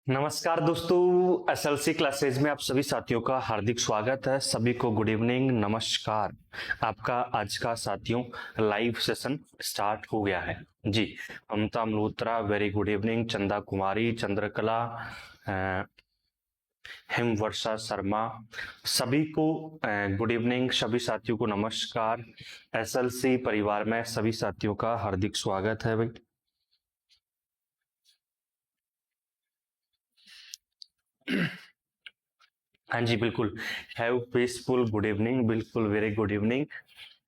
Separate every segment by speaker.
Speaker 1: नमस्कार दोस्तों, SLC classes में आप सभी साथियों का हार्दिक स्वागत है। सभी को गुड इवनिंग, नमस्कार। आपका आज का साथियों लाइव सेशन स्टार्ट हो गया है जी। ममता मल्होत्रा वेरी गुड इवनिंग, चंदा कुमारी, चंद्रकला, हिमवर्षा शर्मा, सभी को गुड इवनिंग। सभी साथियों को नमस्कार। एसएलसी परिवार में सभी साथियों का हार्दिक स्वागत है भाई। हाँ जी बिल्कुल, हैव पीसफुल गुड इवनिंग, बिल्कुल वेरी गुड इवनिंग।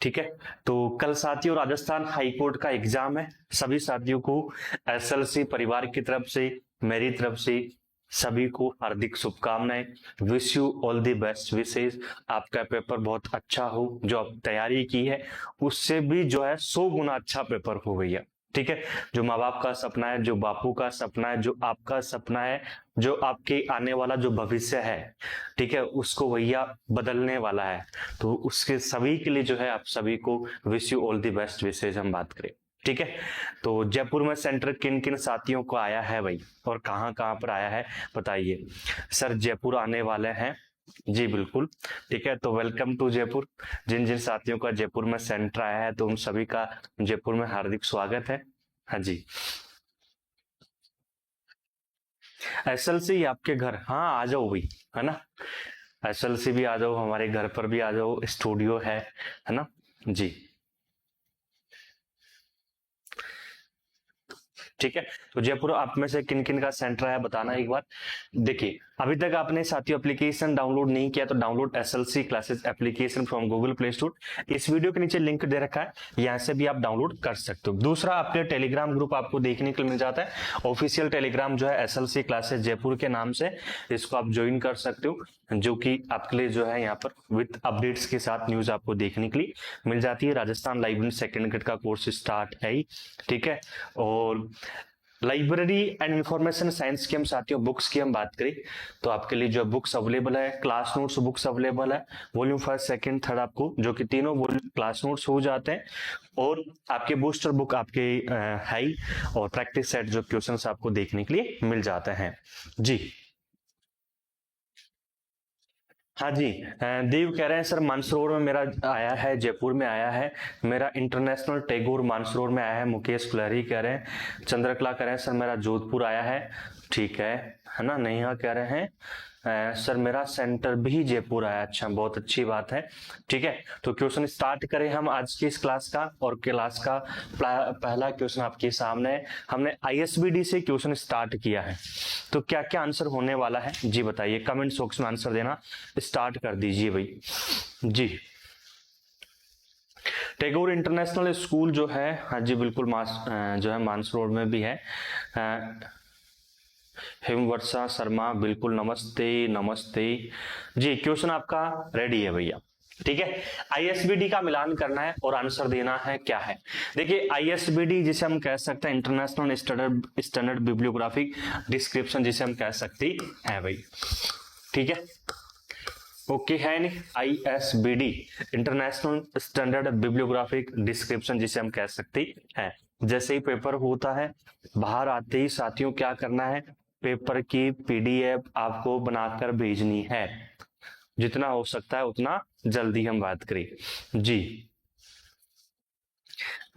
Speaker 1: ठीक है, तो कल साथियों राजस्थान हाई कोर्ट का एग्जाम है। सभी साथियों को एसएलसी परिवार की तरफ से, मेरी तरफ से सभी को हार्दिक शुभकामनाएं। Wish you all the best विशेष। आपका पेपर बहुत अच्छा हो, जो आप तैयारी की है उससे भी जो है 100 गुना अच्छा पेपर हो भैया। ठीक है, जो माँ बाप का सपना है, जो बापू का सपना है, जो आपका सपना है, जो आपके आने वाला जो भविष्य है, ठीक है, उसको भैया बदलने वाला है। तो उसके सभी के लिए जो है आप सभी को wish you all the best विशेष हम बात करें। ठीक है, तो जयपुर में सेंटर किन किन साथियों को आया है भाई, और कहाँ कहाँ पर आया है बताइए। सर जयपुर आने वाले हैं जी, बिल्कुल। ठीक है, तो वेलकम टू जयपुर। जिन जिन साथियों का जयपुर में सेंटर आया है तो उन सभी का जयपुर में हार्दिक स्वागत है। हाँ जी, एसएलसी आपके घर, हाँ आ जाओ भाई, है ना। एसएलसी भी आ जाओ, हमारे घर पर भी आ जाओ, स्टूडियो है ना जी। ठीक है, तो जयपुर आप में से किन किन का सेंटर है बताना एक बार। देखिए, अभी तक आपने साथियों एप्लीकेशन डाउनलोड नहीं किया तो download SLC classes application from Google Play store. इस वीडियो के नीचे लिंक दे रखा है, यहाँ से भी आप डाउनलोड कर सकते हो। दूसरा, आपके टेलीग्राम ग्रुप आपको देखने को मिल जाता है, ऑफिशियल टेलीग्राम जो है एसएलसी क्लासेस जयपुर के नाम से, इसको आप ज्वाइन कर सकते हो, जो कि आपके लिए जो है यहाँ पर विद अपडेट्स के साथ न्यूज आपको देखने के लिए मिल जाती है। राजस्थान लाइव सेकेंड ग्रेड का कोर्स स्टार्ट है ही, ठीक है। और लाइब्रेरी एंड इंफॉर्मेशन साइंस की हम साथियों बुक्स की हम बात करें तो आपके लिए जो बुक्स अवेलेबल है, क्लास नोट्स बुक्स अवेलेबल है, वॉल्यूम फर्स्ट सेकंड थर्ड आपको, जो कि तीनों वॉल्यूम क्लास नोट्स हो जाते हैं। और आपके बूस्टर बुक आपके है, और प्रैक्टिस सेट जो क्वेश्चंस आपको देखने के लिए मिल जाते हैं जी। हाँ जी, देव कह रहे हैं सर मानसरोवर में मेरा आया है, जयपुर में आया है मेरा, इंटरनेशनल टैगोर मानसरोवर में आया है। मुकेश कुलहरी कह रहे हैं। चंद्रकला कह रहे हैं सर मेरा जोधपुर आया है, ठीक है ना। नेहा कह रहे हैं सर मेरा सेंटर भी जयपुर आया, अच्छा बहुत अच्छी बात है। ठीक है, तो क्वेश्चन स्टार्ट करें हम आज की इस क्लास का, और क्लास का पहला क्वेश्चन आपके सामने है। हमने आईएसबीडी से क्वेश्चन स्टार्ट किया है, तो क्या क्या आंसर होने वाला है जी बताइए, कमेंट बॉक्स में आंसर देना स्टार्ट कर दीजिए भाई जी। टैगोर इंटरनेशनल स्कूल जो है, हाँ जी बिल्कुल, जो है मानसरोवर में भी है। हिमवर्षा शर्मा बिल्कुल, नमस्ते नमस्ते जी। क्वेश्चन आपका रेडी है भैया, ठीक है। आईएसबीडी का मिलान करना है और आंसर देना है क्या है। देखिए आईएसबीडी जिसे हम कह सकते हैं इंटरनेशनल स्टैंडर्ड बिब्लियोग्राफिक डिस्क्रिप्शन जिसे हम कह सकते हैं भाई, ठीक है। ओके है नहीं, आईएसबीडी इंटरनेशनल स्टैंडर्ड बिब्लियोग्राफिक डिस्क्रिप्शन जिसे हम कह सकते हैं। जैसे ही पेपर होता है बाहर आते ही साथियों क्या करना है, पेपर की पीडीएफ आपको बनाकर भेजनी है, जितना हो सकता है उतना जल्दी हम बात करें जी।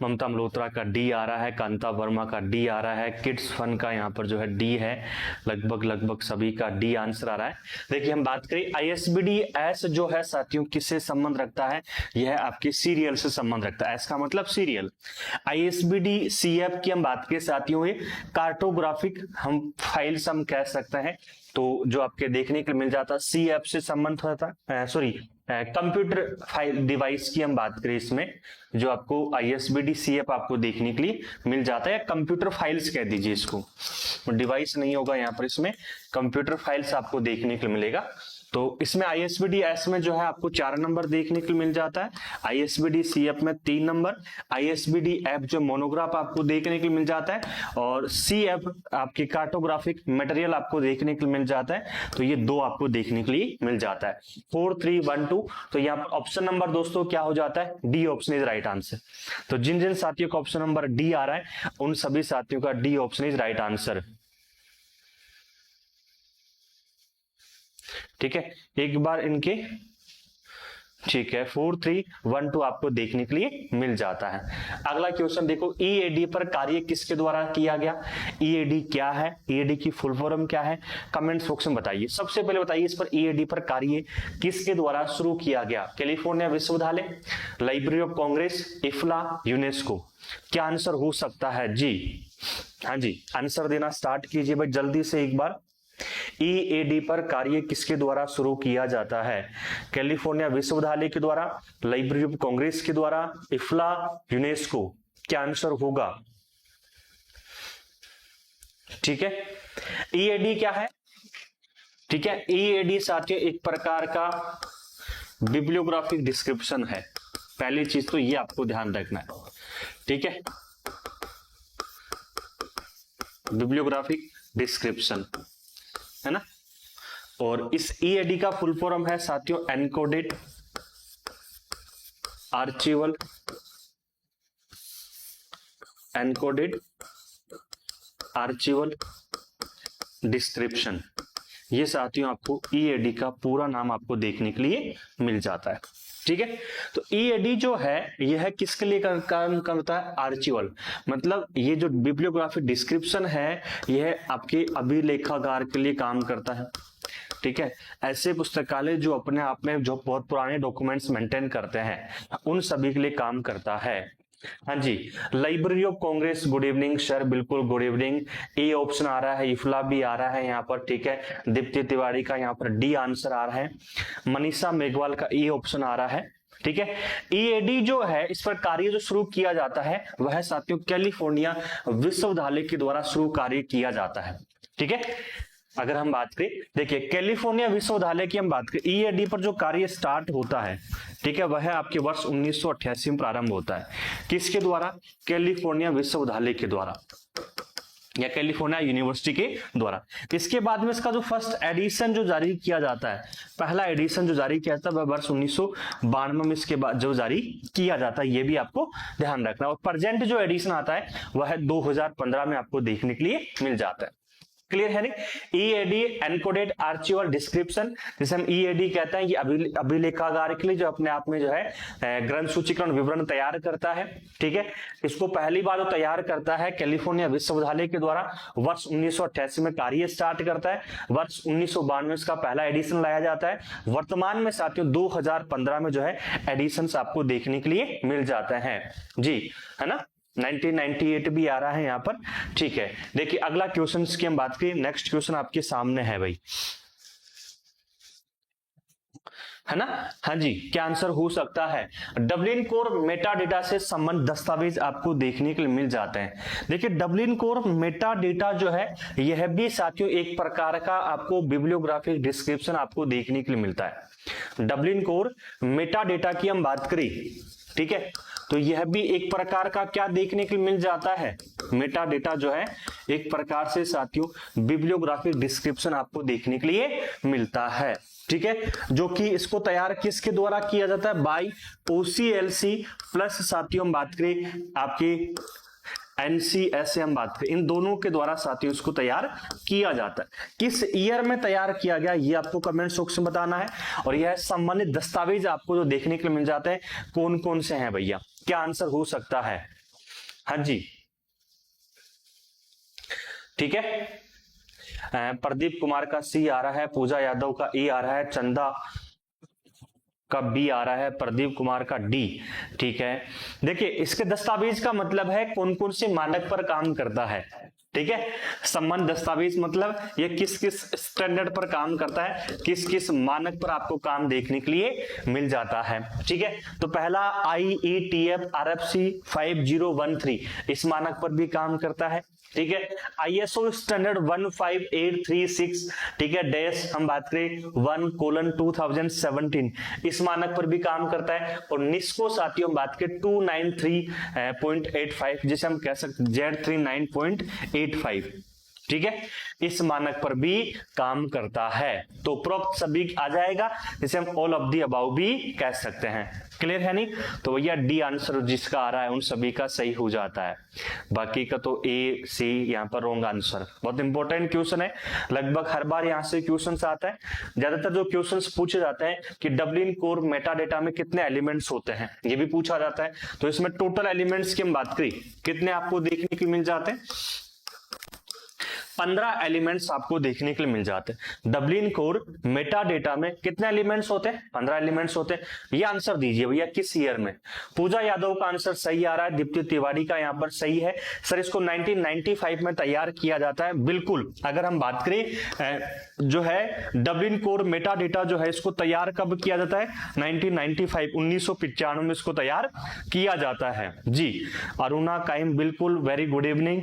Speaker 1: ममता मल्होत्रा का डी आ रहा है, कांता वर्मा का डी आ रहा है, किड्स फन का यहाँ पर जो है डी है, लगभग लगभग सभी का डी आंसर आ रहा है। देखिए हम बात करें आईएसबीडी एस जो है साथियों किससे संबंध रखता है, यह आपके सीरियल से संबंध रखता है। एस का मतलब सीरियल। आईएसबीडी सीएफ की हम बात करें साथियों, ये कार्टोग्राफिक हम फाइल्स हम कह सकते हैं, तो जो आपके देखने को मिल जाता है सीएफ से संबंध होता है, सॉरी कंप्यूटर फाइल डिवाइस की हम बात करें इसमें, जो आपको आईएसबीडी सीएफ आपको देखने के लिए मिल जाता है, कंप्यूटर फाइल्स कह दीजिए इसको, डिवाइस नहीं होगा यहाँ पर, इसमें कंप्यूटर फाइल्स आपको देखने को मिलेगा। तो इसमें आईएसबीडी एस में जो है आपको 4 नंबर देखने को मिल जाता है, आईएसबीडी सीएफ में 3 नंबर, आईएसबीडी एफ जो मोनोग्राफ आपको देखने को मिल जाता है, और सीएफ आपकी कार्टोग्राफिक मटेरियल आपको देखने को मिल जाता है। तो ये 2 आपको देखने के लिए मिल जाता है, 4 3 1 2। तो यहाँ पर ऑप्शन नंबर दोस्तों क्या हो जाता है, D option is right answer. तो जिन जिन साथियों का ऑप्शन नंबर डी आ रहा है उन सभी साथियों का D option is right answer. ठीक है, एक बार इनके, ठीक है, 4312 आपको देखने के लिए मिल जाता है। अगला क्वेश्चन देखो, ईएडी पर कार्य किसके द्वारा किया गया? ईएडी क्या है, ईएडी की फुल फॉर्म क्या है, कमेंट बॉक्स में बताइए। सबसे पहले बताइए इस पर ईएडी पर कार्य किसके द्वारा शुरू किया गया? कैलिफोर्निया विश्वविद्यालय, लाइब्रेरी ऑफ कांग्रेस, इफ्ला, यूनेस्को। क्या आंसर हो सकता है जी? हाँ जी, आंसर देना स्टार्ट कीजिए भाई जल्दी से एक बार। ईएडी पर कार्य किसके द्वारा शुरू किया जाता है? कैलिफोर्निया विश्वविद्यालय के द्वारा, लाइब्रेरी ऑफ कांग्रेस के द्वारा, इफ्ला, यूनेस्को। क्या आंसर होगा? ठीक है, ईएडी क्या है? ठीक है, ईएडी साथियों एक प्रकार का बिब्लियोग्राफिक डिस्क्रिप्शन है। पहली चीज तो ये आपको ध्यान रखना है, ठीक है, बिब्लियोग्राफिक डिस्क्रिप्शन है ना। और इस ईएडी का फुल फॉर्म है साथियों encoded archival, encoded archival description. ये साथियों आपको ईएडी का पूरा नाम आपको देखने के लिए मिल जाता है, ठीक है। तो ईएडी जो है यह किसके लिए काम करता है? आर्चिवल, मतलब ये जो बिब्लियोग्राफिक डिस्क्रिप्शन है यह आपके अभिलेखागार के लिए काम करता है, ठीक है। ऐसे पुस्तकालय जो अपने आप में जो बहुत पुराने डॉक्यूमेंट्स मेंटेन करते हैं उन सभी के लिए काम करता है। हाँ जी, Library of Congress, good evening sir, बिल्कुल गुड इवनिंग। ए ऑप्शन आ रहा है, इफ्ला भी आ रहा है यहाँ पर, ठीक है। दीप्ति तिवारी का यहाँ पर डी आंसर आ रहा है, मनीषा मेघवाल का ए ऑप्शन आ रहा है, ठीक है। ईएडी जो है इस पर कार्य जो शुरू किया जाता है वह साथियों कैलिफोर्निया विश्वविद्यालय के द्वारा शुरू कार्य किया जाता है, ठीक है। अगर हम बात करें, देखिए कैलिफोर्निया विश्वविद्यालय की हम बात करें, ईएडी पर जो कार्य स्टार्ट होता है, ठीक है, वह आपके वर्ष 1988 में प्रारंभ होता है। किसके द्वारा? कैलिफोर्निया विश्वविद्यालय के द्वारा या कैलिफोर्निया यूनिवर्सिटी के द्वारा। इसके बाद में इसका जो फर्स्ट एडिशन जो जारी किया जाता है, पहला एडिशन जो जारी किया जाता है वह वर्ष 1992 में इसके बाद जो जारी किया जाता है, ये भी आपको ध्यान रखना। और प्रेजेंट जो एडिशन आता है वह 2015 में आपको देखने के लिए मिल जाता है। क्लियर है नहीं? ईएडी एनकोडेड आर्चिवल डिस्क्रिप्शन, जिसे हम ईएडी कहते हैं, ये अभिलेखागार के लिए जो अपने आप में जो है ग्रंथ सूचीकरण विवरण तैयार करता है, ठीक है। इसको पहली बार जो तैयार करता है कैलिफोर्निया विश्वविद्यालय के द्वारा, वर्ष 1988 में कार्य स्टार्ट करता है, वर्ष 1992 में इसका पहला एडिशन लाया जाता है। वर्तमान में साथियों 2015 में जो है एडिशन आपको देखने के लिए मिल जाते हैं जी, है ना। 1998 भी आ रहा है यहाँ पर, ठीक है। देखिए अगला क्वेश्चन की हम बात करें, नेक्स्ट क्वेश्चन आपके सामने है भाई, है ना। हाँ जी, क्या आंसर हो सकता है? डबलिन कोर मेटा डेटा से संबंधित दस्तावेज आपको देखने के लिए मिल जाते हैं। देखिए डबलिन कोर मेटा डेटा जो है यह भी साथियों एक प्रकार का आपको बिब्लियोग्राफिक डिस्क्रिप्शन आपको देखने के लिए मिलता है। डबलिन कोर मेटा डेटा की हम बात करें, ठीक है, तो यह भी एक प्रकार का क्या देखने के लिए मिल जाता है? मेटा डेटा जो है एक प्रकार से साथियों बिब्लियोग्राफिक डिस्क्रिप्शन आपको देखने के लिए मिलता है, ठीक है, जो कि इसको तैयार किसके द्वारा किया जाता है? बाय ओसीएलसी प्लस साथियों हम बात करें आपके एनसीएस से हम बात करें, इन दोनों के द्वारा साथियों इसको तैयार किया जाता है। किस ईयर में तैयार किया गया ये आपको कमेंट बॉक्स में बताना है। और यह संबंधित दस्तावेज आपको जो देखने के लिए मिल जाते हैं कौन कौन से हैं भैया? क्या आंसर हो सकता है? हाँ जी, ठीक है। प्रदीप कुमार का सी आ रहा है, पूजा यादव का ए आ रहा है, चंदा का बी आ रहा है, प्रदीप कुमार का डी, ठीक है। देखिए इसके दस्तावेज का मतलब है कौन कौन से मानक पर काम करता है, ठीक है। संबंध दस्तावेज मतलब ये किस किस स्टैंडर्ड पर काम करता है, किस किस मानक पर आपको काम देखने के लिए मिल जाता है, ठीक है। तो पहला IETF RFC 5013 इस मानक पर भी काम करता है, ठीक है। ISO स्टैंडर्ड 15836, ठीक है, डैश हम बात करें 1:2017 इस मानक पर भी काम करता है। और निस्को साथियों हम बात करें 293.85 जिसे हम कह सकते Z39.85, ठीक है, इस मानक पर भी काम करता है। तो उपरोक्त सभी आ जाएगा, जिसे हम ऑल ऑफ दी अबाउ भी कह सकते हैं। क्लियर है नहीं? तो भैया डी आंसर जिसका आ रहा है उन सभी का सही हो जाता है, बाकी का तो ए सी यहाँ पर रॉन्ग आंसर। बहुत इंपॉर्टेंट क्वेश्चन है, लगभग हर बार यहाँ से क्वेश्चन आता है। ज्यादातर जो क्वेश्चन पूछे जाते हैं कि डब्लिन कोर मेटा डेटा में कितने एलिमेंट्स होते हैं, ये भी पूछा जाता है। तो इसमें टोटल एलिमेंट्स की हम बात करें, कितने आपको देखने को मिल जाते हैं? 15 एलिमेंट्स आपको देखने के लिए मिल जाते हैं। डब्लिन कोर मेटा डेटा में कितने एलिमेंट्स होते हैं? 15 एलिमेंट्स होते हैं। ये आंसर दीजिए भैया किस ईयर में? पूजा यादव का आंसर सही आ रहा है, दीप्ति तिवारी का यहाँ पर सही है। सर इसको 1995 में तैयार किया जाता है। बिल्कुल, अगर हम बात करें जो है डब्लिन कोर मेटा डेटा जो है इसको तैयार कब किया जाता है? 1995 1995 में इसको तैयार किया जाता है जी। अरुणा काइम बिल्कुल, वेरी गुड इवनिंग।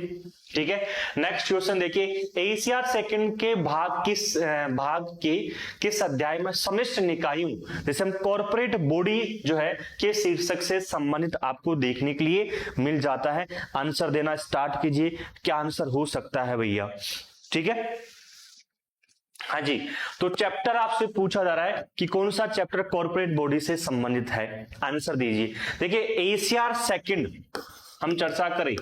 Speaker 1: ठीक है, नेक्स्ट क्वेश्चन देखिए, एशिया सेकंड के भाग के किस अध्याय में समष्ट निकायों जैसे हम कॉर्पोरेट बॉडी जो है के शीर्षक से संबंधित आपको देखने के लिए मिल जाता है? आंसर देना स्टार्ट कीजिए, क्या आंसर हो सकता है भैया? ठीक है, हाँ जी, तो चैप्टर आपसे पूछा जा रहा है कि कौन सा चैप्टर कॉर्पोरेट बॉडी से संबंधित है, आंसर दीजिए। देखिए एशिया सेकंड हम चर्चा करें,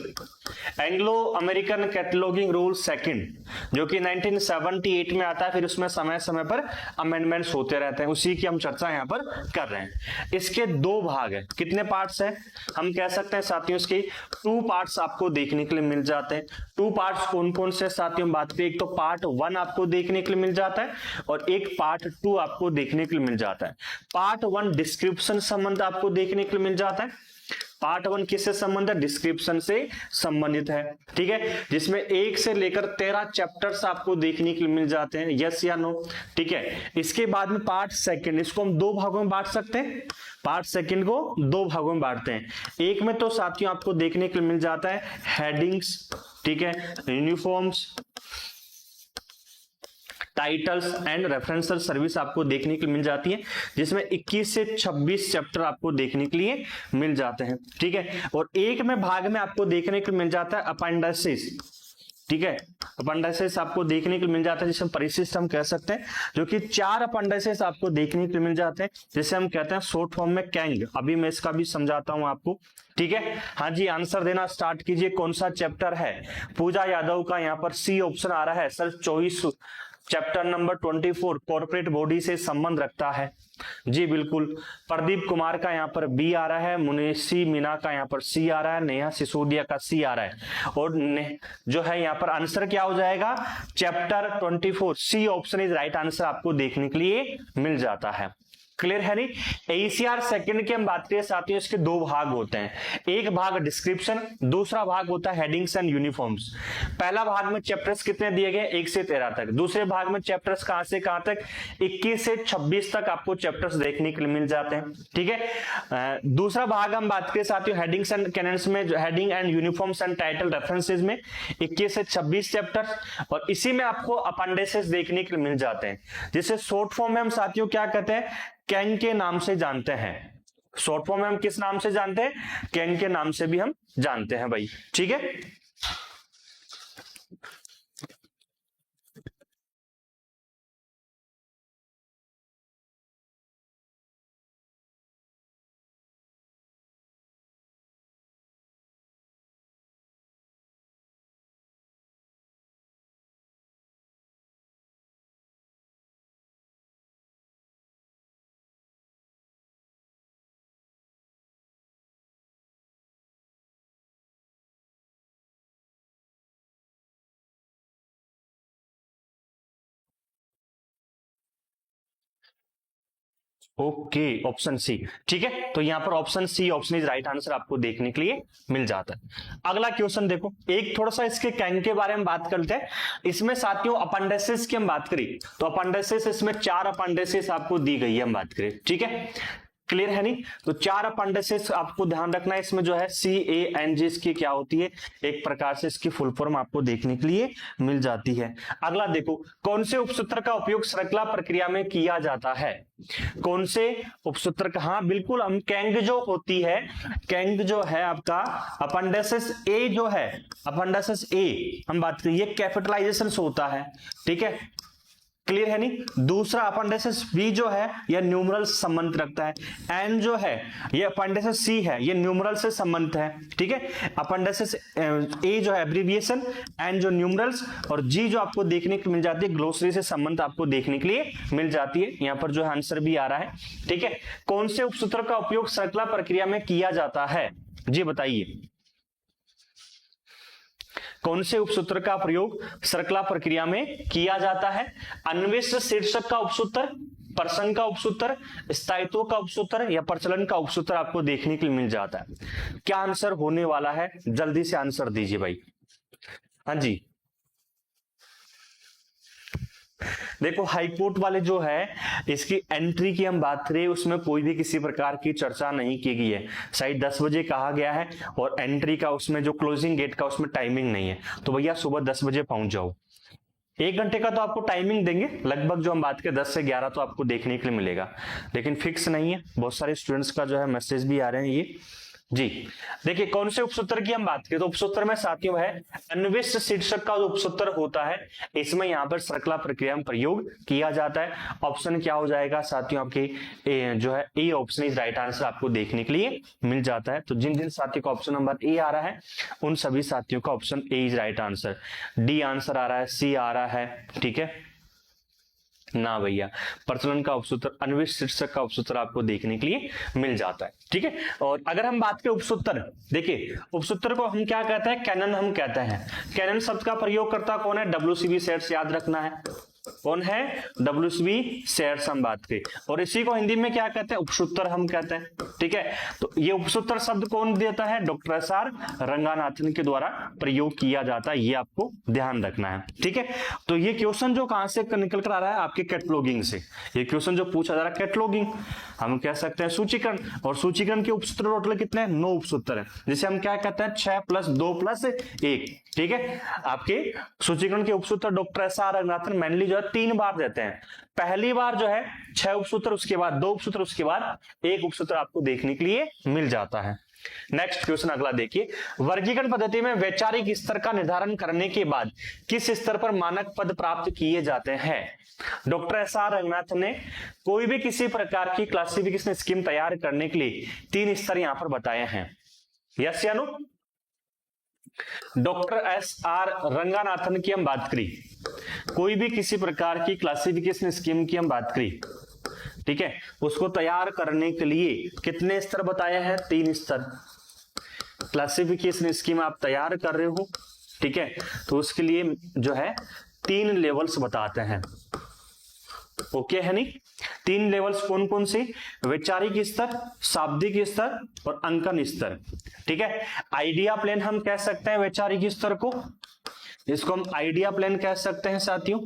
Speaker 1: Anglo American cataloguing rule second जो कि 1978 में आता है, फिर उसमें समय समय पर अमेंडमेंट्स होते रहते हैं, उसी की हम चर्चा यहाँ पर कर रहे हैं। इसके 2 भाग हैं, कितने पार्ट्स हैं? हम कह सकते हैं साथियों इसके 2 पार्ट्स आपको देखने के लिए मिल जाते हैं। 2 पार्ट्स कौन कौन से साथियों? बात करें, एक तो पार्ट 1 आपको देखने के लिए मिल जाता है और एक पार्ट 2 आपको देखने के लिए मिल जाता है। पार्ट 1 डिस्क्रिप्शन संबंध आपको देखने के लिए मिल जाता है। पार्ट 1 किससे संबंधित है? डिस्क्रिप्शन से संबंधित है। ठीक है, जिसमें 1 से लेकर 13 चैप्टर्स आपको देखने के लिए मिल जाते हैं, यस या नो? ठीक है, इसके बाद में पार्ट सेकंड, इसको हम 2 भागों में बांट सकते हैं। पार्ट सेकंड को 2 भागों में बांटते हैं। एक में तो साथियों आपको देखने के लिए मिल जाता है हेडिंग्स, ठीक है, uniforms, titles and referential service आपको देखने के लिए मिल जाती है, जिसमें 21 से 26 चैप्टर आपको देखने के लिए मिल जाते हैं। ठीक है, और एक में भाग में आपको देखने के लिए मिल जाता है अपेंडिसेस। ठीक है, अपेंडिसेस आपको देखने के लिए मिल जाता है, जिसे हम परिशिष्ट हम कह सकते हैं, जो कि 4 अपेंडिसेस आपको देखने के लिए मिल जाते हैं, जिसे हम कहते हैं शॉर्ट फॉर्म में कैंग। अभी मैं इसका भी समझाता हूं आपको। ठीक है, हाँ जी, आंसर देना स्टार्ट कीजिए, कौन सा चैप्टर है? पूजा यादव का यहाँ पर सी ऑप्शन आ रहा है sir, choice chapter number 24 corporate body से संबंध रखता है जी। बिल्कुल, प्रदीप कुमार का यहाँ पर बी आ रहा है, मुनेशी मीना का यहाँ पर सी आ रहा है, नेहा सिसोदिया का सी आ रहा है, और जो है यहाँ पर आंसर क्या हो जाएगा? Chapter 24 C option is right answer आपको देखने के लिए मिल जाता है। क्लियर है नहीं? एसीआर सेकंड की हम बात करें साथियों, इसके 2 भाग होते हैं। एक भाग डिस्क्रिप्शन, दूसरा भाग होता है हेडिंग्स एंड यूनिफॉर्म्स। पहला भाग में चैप्टर्स कितने दिए गए? 1 से 13 तक। दूसरे भाग में चैप्टर्स कहां से कहां तक? 21 से 26 तक आपको चैप्टर्स देखने के लिए मिल जाते हैं। ठीक है, दूसरा भाग हम बात करें साथियों हेडिंग्स एंड कैनन्स में, heading and uniforms and title references में 21 से 26 चैप्टर्स, और इसी में आपको अपेंडिसेस देखने के लिए मिल जाते हैं, जिसे शॉर्ट फॉर्म में हम साथियों क्या कहते हैं? कैंग के नाम से जानते हैं। शॉर्ट फॉर्म में हम किस नाम से जानते हैं? कैंग के नाम से भी हम जानते हैं भाई। ठीक है, ओके, ऑप्शन सी। ठीक है, तो यहां पर option C option is right answer आपको देखने के लिए मिल जाता है। अगला क्वेश्चन देखो, एक थोड़ा सा इसके कैंग के बारे में बात करते हैं। इसमें साथियों अपेंडिसेस की हम बात करें तो अपेंडिसेस इसमें 4 अपेंडिसेस आपको दी गई है, हम बात करें। ठीक है, क्लियर है नहीं? तो 4 अपेंडिसेस आपको ध्यान रखना है, इसमें जो है CANG इसकी क्या होती है, एक प्रकार से इसकी फुल फॉर्म आपको देखने के लिए मिल जाती है। अगला देखो, कौन से उपसूत्र का उपयोग श्रृंखला प्रक्रिया में किया जाता है? कौन से उपसूत्र का? हाँ बिल्कुल, हम कैंग जो होती है, कैंग जो है आपका अपेंडिसेस ए जो है, अपेंडिसेस ए हम बात करिए कैपिटलाइजेशन से होता है, ठीक है, क्लियर है नहीं? दूसरा अपेंडिसेस बी जो है यह न्यूमरल से संबंध रखता है, एन जो है ये अपेंडिसेस सी है ये न्यूमरल से संबंध है, ठीक है। अपेंडिसेस ए जो है एब्रिविएशन, एन जो न्यूमरल्स, और जी जो आपको देखने को मिल जाती है ग्लोसरी से संबंध आपको देखने के लिए मिल जाती है। यहाँ पर जो है आंसर भी आ रहा है, ठीक है। कौन से उपसूत्र का उपयोग श्रृंखला प्रक्रिया में किया जाता है? जी बताइए, कौन से उपसूत्र का प्रयोग श्रृंखला प्रक्रिया में किया जाता है? अन्विष्ट शीर्षक का उपसूत्र, प्रसंग का उपसूत्र, स्थायित्व का उपसूत्र या प्रचलन का उपसूत्र आपको देखने के लिए मिल जाता है। क्या आंसर होने वाला है? जल्दी से आंसर दीजिए भाई। हाँ जी, देखो हाईकोर्ट वाले जो है इसकी एंट्री की हम बात करें, उसमें कोई भी किसी प्रकार की चर्चा नहीं की गई है। शायद 10 बजे कहा गया है और एंट्री का उसमें जो क्लोजिंग गेट का उसमें टाइमिंग नहीं है, तो भैया सुबह 10 बजे पहुंच जाओ। 1 घंटे का तो आपको टाइमिंग देंगे लगभग, जो हम बात करें 10 से 11 तो आपको देखने के लिए मिलेगा, लेकिन फिक्स नहीं है। बहुत सारे स्टूडेंट्स का जो है मैसेज भी आ रहे हैं ये जी। देखिए कौन से उपसूत्र की हम बात करें तो उपसूत्र में साथियों है अन्विष्ट शीर्षक का जो उपसूत्र होता है, इसमें यहाँ पर श्रृंखला प्रक्रिया में प्रयोग किया जाता है। ऑप्शन क्या हो जाएगा साथियों? आपके जो है A option is right answer आपको देखने के लिए मिल जाता है। तो जिन जिन साथियों का ऑप्शन नंबर ए आ रहा है उन सभी साथियों का option A is right answer. D answer आ रहा है, सी आ रहा है, ठीक है ना भैया। प्रचलन का उपसूत्र, अन्विष्ट शीर्षक का उपसूत्र आपको देखने के लिए मिल जाता है, ठीक है। और अगर हम बात करें उपसूत्र, देखिए उपसूत्र को हम क्या कहते हैं? कैनन हम कहते हैं। कैनन शब्द का प्रयोगकर्ता कौन है? WCB सेट्स याद रखना है। कौन है? WCB सेट्स हम बात करें, और इसी को हिंदी में क्या कहते हैं? उपसूत्र हम कहते हैं, ठीक है। तो ये उपसूत्र शब्द कौन देता है? डॉक्टर SR रंगानाथन के द्वारा प्रयोग किया जाता है, ये आपको ध्यान रखना है, ठीक है। तो ये क्वेश्चन जो कहां से निकल कर आ रहा है? आपके कैटलॉगिंग से। ये क्वेश्चन जो पूछा जा रहा है कैटलॉगिंग, हम कह सकते हैं सूचीकरण, और सूचीकरण के उपसूत्र टोटल कितने हैं? 9 उपसूत्र है, जिसे हम क्या कहते हैं? 6 + 2 + 1, ठीक है। आपके सूचीकरण के उपसूत्र डॉक्टर SR रंगानाथन मेनली जो है 3 बार देते हैं। पहली बार जो है 6 उपसूत्र, उसके बाद 2 उपसूत्र, उसके बाद 1 उपसूत्र आपको देखने के लिए मिल जाता है। नेक्स्ट क्वेश्चन अगला देखिए, वर्गीकरण पद्धति में वैचारिक स्तर का निर्धारण करने के बाद किस स्तर पर मानक पद प्राप्त किए जाते हैं? डॉक्टर SR रंगनाथन ने कोई भी किसी प्रकार की क्लासिफिकेशन स्कीम तैयार करने के लिए 3 स्तर यहां पर बताए हैं, यस या नो? डॉक्टर SR रंगानाथन की हम बात करी, कोई भी किसी प्रकार की क्लासिफिकेशन स्कीम की हम बात करी, ठीक है, उसको तैयार करने के लिए कितने स्तर बताए हैं? 3 स्तर। क्लासिफिकेशन स्कीम आप तैयार कर रहे हो, ठीक है, तो उसके लिए जो है 3 लेवल्स बताते हैं, ओके है नहीं? 3 लेवल्स कौन कौन सी? वैचारिक स्तर, शाब्दिक स्तर और अंकन स्तर, ठीक है। आइडिया प्लेन हम कह सकते हैं वैचारिक स्तर को, इसको हम आइडिया प्लेन कह सकते हैं साथियों।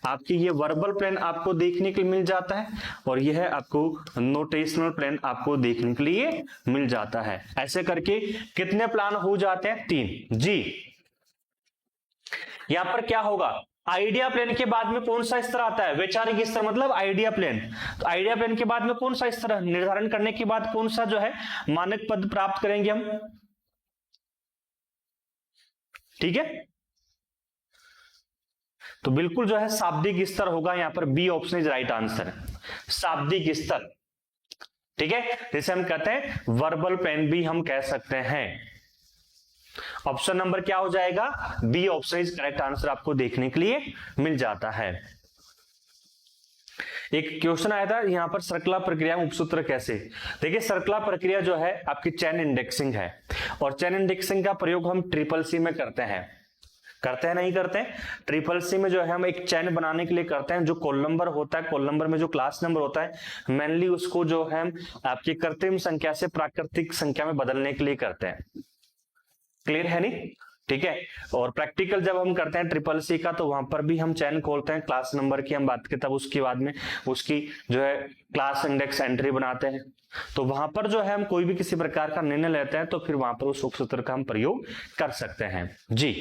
Speaker 1: आपकी ये वर्बल प्लेन आपको देखने के लिए मिल जाता है, और यह है आपको नोटेशनल प्लेन आपको देखने के लिए मिल जाता है। ऐसे करके कितने प्लान हो जाते हैं? 3 जी। यहां पर क्या होगा? आइडिया प्लेन के बाद में कौन सा स्तर आता है? वैचारिक स्तर मतलब आइडिया प्लेन। तो आइडिया प्लेन के बाद में कौन सा स्तर निर्धारण करने के बाद कौन सा जो है मानक पद प्राप्त करेंगे हम, ठीक है। तो बिल्कुल जो है शाब्दिक स्तर होगा, यहां पर B option is right answer, शाब्दिक स्तर, ठीक है, जिसे हम कहते हैं वर्बल प्लेन भी हम कह सकते हैं। ऑप्शन नंबर क्या हो जाएगा? B option is correct answer आपको देखने के लिए मिल जाता है। एक क्वेश्चन आया था यहां पर, श्रृंखला प्रक्रिया में उपसूत्र कैसे? देखिए श्रृंखला प्रक्रिया जो है आपकी चेन इंडेक्सिंग है, और चेन इंडेक्सिंग का प्रयोग हम CCC में करते हैं नहीं करते हैं? CCC में जो है हम एक चैन बनाने के लिए करते हैं, जो कॉल नंबर होता है, कॉल नंबर में जो क्लास नंबर होता है मेनली उसको जो है आपकी कृत्रिम संख्या से प्राकृतिक संख्या में बदलने के लिए करते हैं। क्लियर है नहीं? ठीक है। और प्रैक्टिकल जब हम करते हैं ट्रिपल सी का तो वहां पर भी हम चैन खोलते हैं, क्लास नंबर की हम बात करते हैं, तब उसके बाद में उसकी जो है क्लास इंडेक्स एंट्री बनाते हैं। तो वहां पर जो है हम कोई भी किसी प्रकार का निर्णय लेते हैं तो फिर वहां पर उस सूत्र का हम प्रयोग कर सकते हैं जी।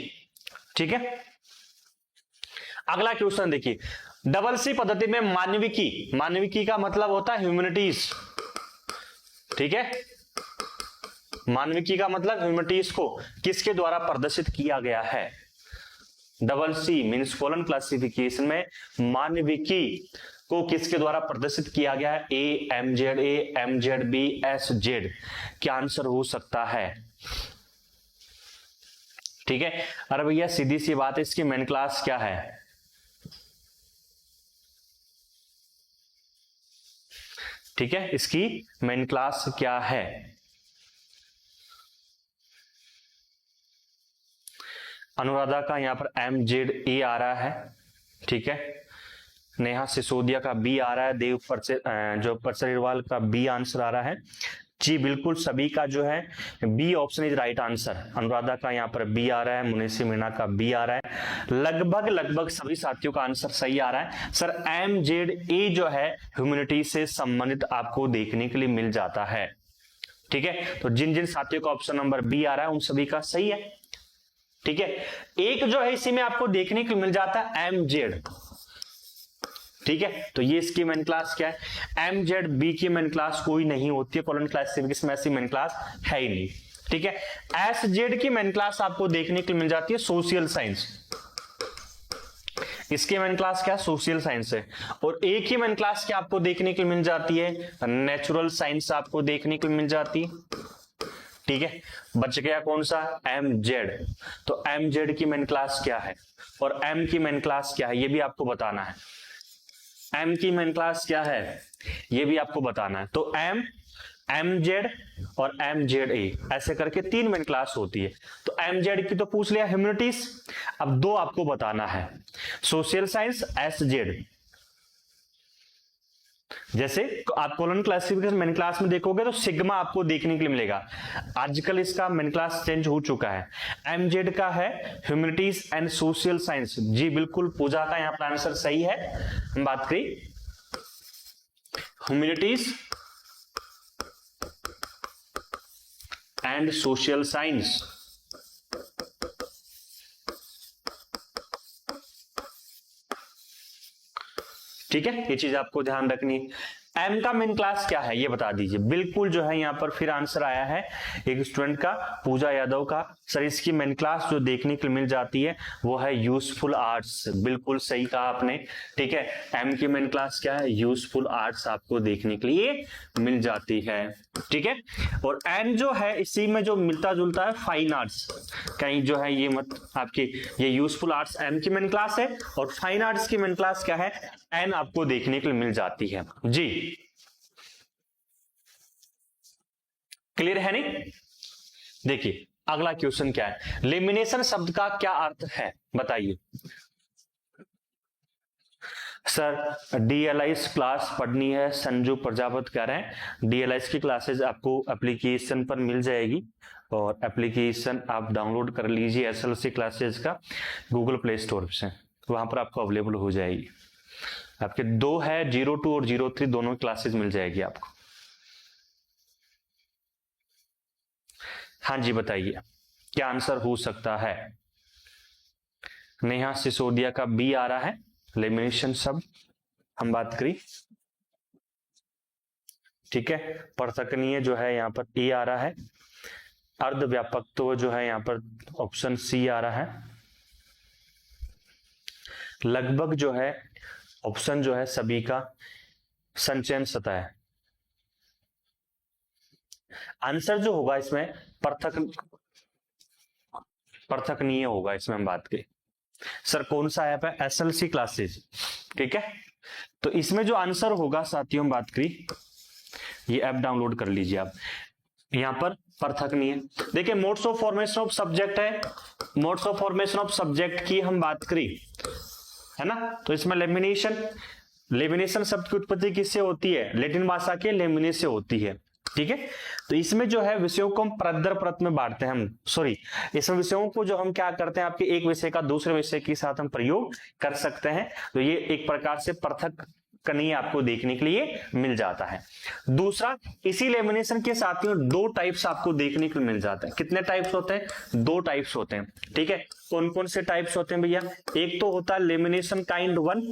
Speaker 1: ठीक है, अगला क्वेश्चन देखिए, डबल सी पद्धति में मानविकी का मतलब होता है ह्यूमैनिटीज। ठीक है, मानविकी का मतलब ह्यूमैनिटीज को किसके द्वारा प्रदर्शित किया गया है? Double C means colon classification में मानविकी को किसके द्वारा प्रदर्शित किया गया है? A M Z B S Z. क्या आंसर हो सकता है? ठीक है, अरे भैया सीधी सी बात है, इसकी मेन क्लास क्या है? ठीक है, इसकी मेन क्लास क्या है? अनुराधा का यहां पर एम जेड ए आ रहा है। ठीक है, नेहा सिसोदिया का बी आ रहा है, देव जो परसरीवाल का बी आंसर आ रहा है जी। बिल्कुल सभी का जो है B option is right answer. Anuradha का यहाँ पर बी आ रहा है, मुनीसी मीणा का बी आ रहा है, लगभग सभी साथियों का आंसर सही आ रहा है। सर एम जेड ए जो है ह्यूमैनिटी से संबंधित आपको देखने के लिए मिल जाता है। ठीक है, तो जिन जिन साथियों का ऑप्शन नंबर बी आ रहा है उन सभी का सही है। ठीक है, एक जो है इसी में आपको देखने को मिल जाता है एम जेड। ठीक है, तो ये इसकी मेन क्लास क्या है? एम जेड बी की मेन क्लास कोई नहीं होती है, कॉलन क्लासिफिकेशन में ऐसी मेन क्लास है ही नहीं। ठीक है, एस जेड की मेन क्लास आपको देखने को मिल जाती है सोशल साइंस। इसकी मेन क्लास क्या? सोशल साइंस है। और एक ही मेन क्लास क्या आपको देखने को मिल जाती है? नेचुरल साइंस आपको देखने को मिल जाती है। ठीक है, बच गया कौन सा? M Z. तो एम जेड की मेन क्लास क्या है और एम की मेन क्लास क्या है ये भी आपको बताना है। एम की मेन क्लास क्या है ये भी आपको बताना है। तो एम जेड और एम जेड ए ऐसे करके तीन मेन क्लास होती है। तो एम जेड की तो पूछ लिया ह्यूमैनिटीज, अब दो आपको बताना है, सोशल साइंस एस जेड। जैसे आप कॉलन क्लासिफिकेशन मेन क्लास में देखोगे तो सिग्मा आपको देखने के लिए मिलेगा, आजकल इसका मेन क्लास चेंज हो चुका है। एमजेड का है ह्यूमैनिटीज एंड सोशल साइंस जी। बिल्कुल पूजा का यहाँ पर आंसर सही है। हम बात करें ह्यूमैनिटीज एंड सोशल साइंस, ठीक है, ये चीज आपको ध्यान रखनी। एम का मेन क्लास क्या है ये बता दीजिए। बिल्कुल जो है यहाँ पर फिर आंसर आया है एक स्टूडेंट का, पूजा यादव का। सर इसकी मेन क्लास जो देखने को मिल जाती है वो है यूजफुल आर्ट्स। बिल्कुल सही कहा आपने। ठीक है, एम की मेन क्लास क्या है? यूजफुल आर्ट्स आपको देखने के लिए मिल जाती है। ठीक है, और एन जो है इसी में जो मिलता जुलता है फाइन आर्ट्स, कहीं जो है ये मत आपकी ये यूजफुल आर्ट्स एम की मेन क्लास है और फाइन आर्ट्स की मेन क्लास क्या है? एन आपको देखने के लिए मिल जाती है जी। क्लियर है नहीं? देखिए अगला क्वेश्चन क्या है, लेमिनेशन शब्द का क्या अर्थ है बताइए। सर डीएलआईस क्लास पढ़नी है, संजू प्रजापत कह रहे हैं। डीएलआईस की क्लासेस आपको एप्लीकेशन पर मिल जाएगी और एप्लीकेशन आप डाउनलोड कर लीजिए एसएलसी क्लासेस का गूगल प्ले स्टोर से, वहां पर आपको अवेलेबल हो जाएगी। आपके दो है 02 और 03 दोनों क्लासेस मिल जाएगी आपको। हाँ जी बताइए क्या आंसर हो सकता है? नेहा सिसोदिया का बी आ रहा है, लेमिनेशन शब्द हम बात करी। ठीक है, पृथकनीय जो है यहाँ पर ए आ रहा है, अर्धव्यापकत्व जो है यहाँ पर ऑप्शन सी आ रहा है, लगभग जो है ऑप्शन जो है सभी का संचयन सतह है। आंसर जो होगा इसमें पृथकनीय होगा, इसमें हम बात करें। सर कौन सा ऐप है? SLC classes. ठीक है, तो इसमें जो आंसर होगा साथियों हम बात करी, ये ऐप डाउनलोड कर लीजिए आप। यहां पर पृथकनीय देखिए, modes of formation of subject है, modes of formation of subject की हम बात करी है ना। तो इसमें लेमिनेशन शब्द की उत्पत्ति किससे होती है? लैटिन भाषा के लेमिने से होती है। ठीक है। तो इसमें जो है विषयों को हम परत दर परत में बांटते हैं, हम सॉरी इसमें विषयों को जो हम क्या करते हैं, आपके एक विषय का दूसरे विषय के साथ हम प्रयोग कर सकते हैं। तो ये एक प्रकार से पृथक कनीय आपको देखने के लिए मिल जाता है। दूसरा, इसी लेमिनेशन के साथियों दो टाइप्स आपको देखने को मिल जाते हैं। कितने टाइप्स होते हैं? दो टाइप्स होते हैं। ठीक है, कौन कौन से टाइप्स होते हैं भैया? एक तो होता है लेमिनेशन काइंड 1,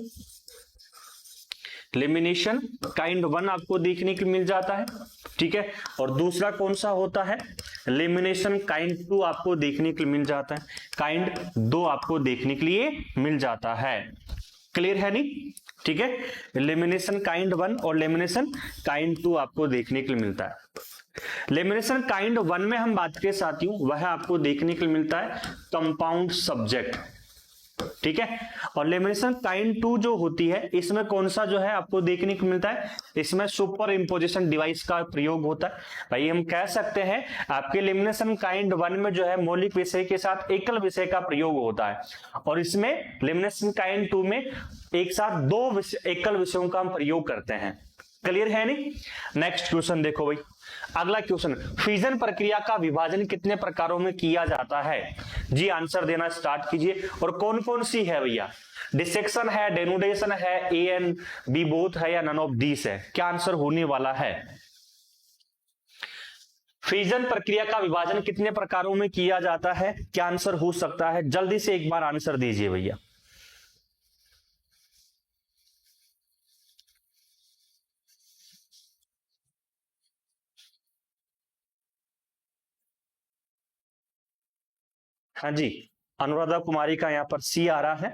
Speaker 1: लेमिनेशन काइंड 1 आपको देखने को मिल जाता है। ठीक है, और दूसरा कौन सा होता है? लेमिनेशन काइंड 2 आपको देखने को मिल जाता है। काइंड 2 आपको देखने के लिए मिल जाता है। क्लियर है नहीं? ठीक है, लेमिनेशन काइंड 1 और लेमिनेशन काइंड 2 आपको देखने को मिलता है। लेमिनेशन काइंड 1 में हम बात करें साथियों, वह आपको देखने को मिलता है कंपाउंड सब्जेक्ट। ठीक है, और लेमिनेशन काइंड 2 जो होती है, इसमें कौन सा जो है आपको देखने को मिलता है? इसमें सुपर इंपोजिशन डिवाइस का प्रयोग होता है। भाई हम कह सकते हैं आपके लेमिनेशन काइंड 1 में जो है मौलिक विषय के साथ एकल विषय का प्रयोग होता है, और इसमें लेमिनेशन काइंड 2 में एक साथ दो एकल विषयों का हम प्रयोग करते हैं। क्लियर है नहीं? नेक्स्ट क्वेश्चन देखो भाई, अगला क्वेश्चन, फ्यूजन प्रक्रिया का विभाजन कितने प्रकारों में किया जाता है? जी आंसर देना स्टार्ट कीजिए। और कौन कौन सी है भैया? डिसेक्शन है, डेनुडेशन है, ए एन बी बोथ है, या नन ऑफ दीस है? क्या आंसर होने वाला है? फ्यूजन प्रक्रिया का विभाजन कितने प्रकारों में किया जाता है? क्या आंसर हो सकता है? जल्दी से एक बार आंसर दीजिए भैया। हाँ जी, अनुराधा कुमारी का यहां पर सी आ रहा है।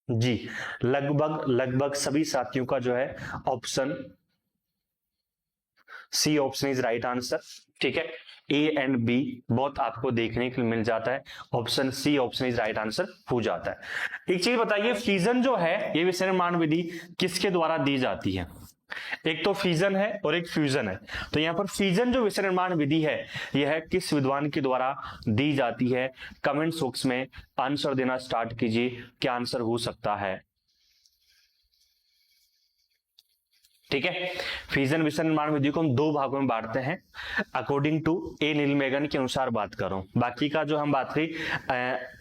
Speaker 1: जी, लगभग लगभग सभी साथियों का जो है option C option is right answer. ठीक है, ए एंड बी बहुत आपको देखने को मिल जाता है, option C option is right answer हो जाता है। एक चीज बताइए, फ्यूजन जो है ये विषय निर्माण विधि किसके द्वारा दी जाती है? एक तो फ्यूजन है और एक फ्यूजन है। तो यहाँ पर फ्यूजन जो विषय निर्माण विधि है, यह किस विद्वान के द्वारा दी जाती है? कमेंट बॉक्स में आंसर देना स्टार्ट कीजिए, क्या आंसर हो सकता है? ठीक है, फ्यूजन विषय निर्माण विधि को हम दो भागों में बांटते हैं, according to A Neelameghan के अनुसार बात कर रहा हूं। बाकी का जो हम बात करी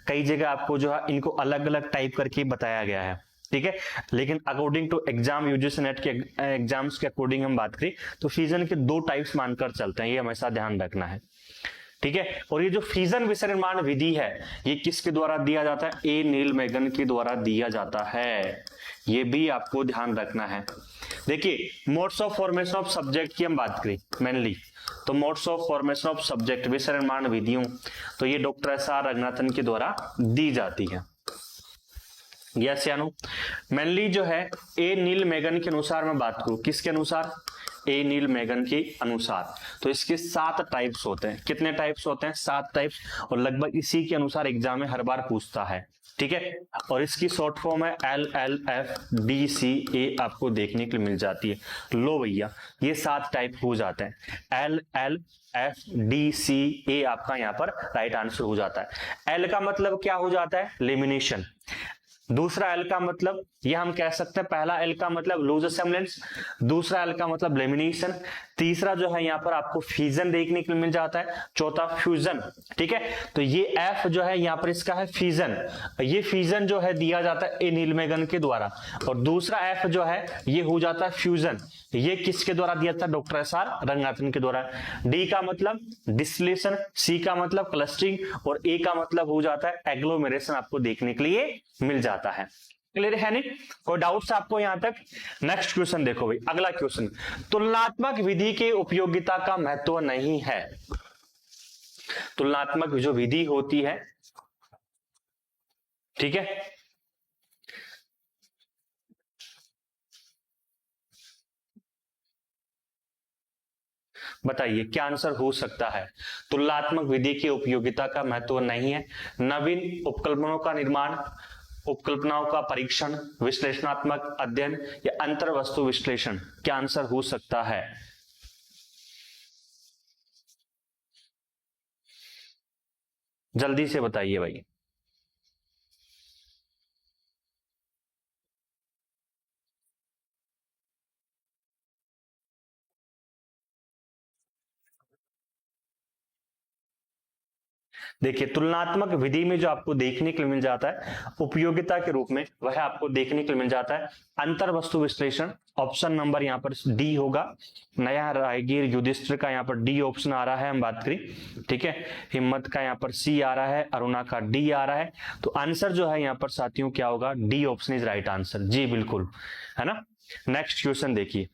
Speaker 1: कई जगह आपको जो है इनको अलग अलग टाइप करके बताया गया है। ठीक है, लेकिन according to exam UGC NET के एग्जाम्स के अकॉर्डिंग हम बात करें तो फ्यूजन के दो टाइप्स मानकर चलते हैं, ये हमेशा ध्यान रखना है। ठीक है, और ये जो फ्यूजन विषय निर्माण विधि है ये किसके द्वारा दिया जाता है? ए नील मेगन के द्वारा दिया जाता है, ये भी आपको ध्यान रखना है। देखिए, modes of formation of subject की हम बात करें मेनली, तो modes of formation of subject विषय निर्माण विधियों, तो ये डॉक्टर एस आर रंगनाथन के द्वारा दी जाती है। यस या नो? मेनली जो है ए नील मेगन के अनुसार मैं बात करूं, किसके अनुसार? ए नील मेगन के अनुसार। तो इसके 7 टाइप्स होते हैं। कितने टाइप्स होते हैं? 7 टाइप्स, और लगभग इसी के अनुसार एग्जाम में हर बार पूछता है। ठीक है, और इसकी शॉर्ट फॉर्म है L L F D C A आपको देखने के लिए मिल जाती है। लो भैया, ये 7 टाइप हो जाते हैं, L L F D C A आपका यहाँ पर राइट आंसर हो जाता है। एल का मतलब क्या हो जाता है? लेमिनेशन। दूसरा एल का मतलब, यह हम कह सकते हैं पहला एल का मतलब लूज असेंबलेंस, दूसरा एल का मतलब लेमिनेशन, तीसरा जो है यहाँ पर आपको फ्यूजन देखने को मिल जाता है, चौथा फ्यूजन। ठीक है, तो ये एफ जो है यहाँ पर इसका है फ्यूजन, ये फ्यूजन जो है दिया जाता है ए नील मेगन के द्वारा, और दूसरा एफ जो है ये हो जाता है फ्यूजन, ये किसके द्वारा दिया था? डॉक्टर एस आर रंगनाथन के द्वारा। डी का मतलब डिस्टिलेशन, सी का मतलब क्लस्टरिंग, और ए का मतलब हो जाता है एग्लोमेरेशन आपको देखने के लिए मिल जाता है। क्लियर है नहीं? कोई डाउट्स आपको यहां तक? नेक्स्ट क्वेश्चन देखो भाई, अगला क्वेश्चन, तुलनात्मक विधि के उपयोगिता का महत्व नहीं है। तुलनात्मक जो विधि होती है, ठीक है, बताइए क्या आंसर हो सकता है? तुलनात्मक विधि की उपयोगिता का महत्व नहीं है। नवीन उपकल्पनों का निर्माण, उपकल्पनाओं का परीक्षण, विश्लेषणात्मक अध्ययन, या अंतर वस्तु विश्लेषण, क्या आंसर हो सकता है? जल्दी से बताइए भाई। देखिए तुलनात्मक विधि में जो आपको देखने के लिए मिल जाता है उपयोगिता के रूप में, वह आपको देखने के लिए मिल जाता है अंतर वस्तु विश्लेषण। ऑप्शन नंबर यहाँ पर डी होगा। नया रायगीर युधिष्ठिर का यहाँ पर डी ऑप्शन आ रहा है, हम बात करें, ठीक है। हिम्मत का यहाँ पर सी आ रहा है, अरुणा का डी आ रहा है। तो आंसर जो है यहाँ पर साथियों क्या होगा, D option is right answer. जी बिल्कुल, है ना। नेक्स्ट क्वेश्चन देखिए,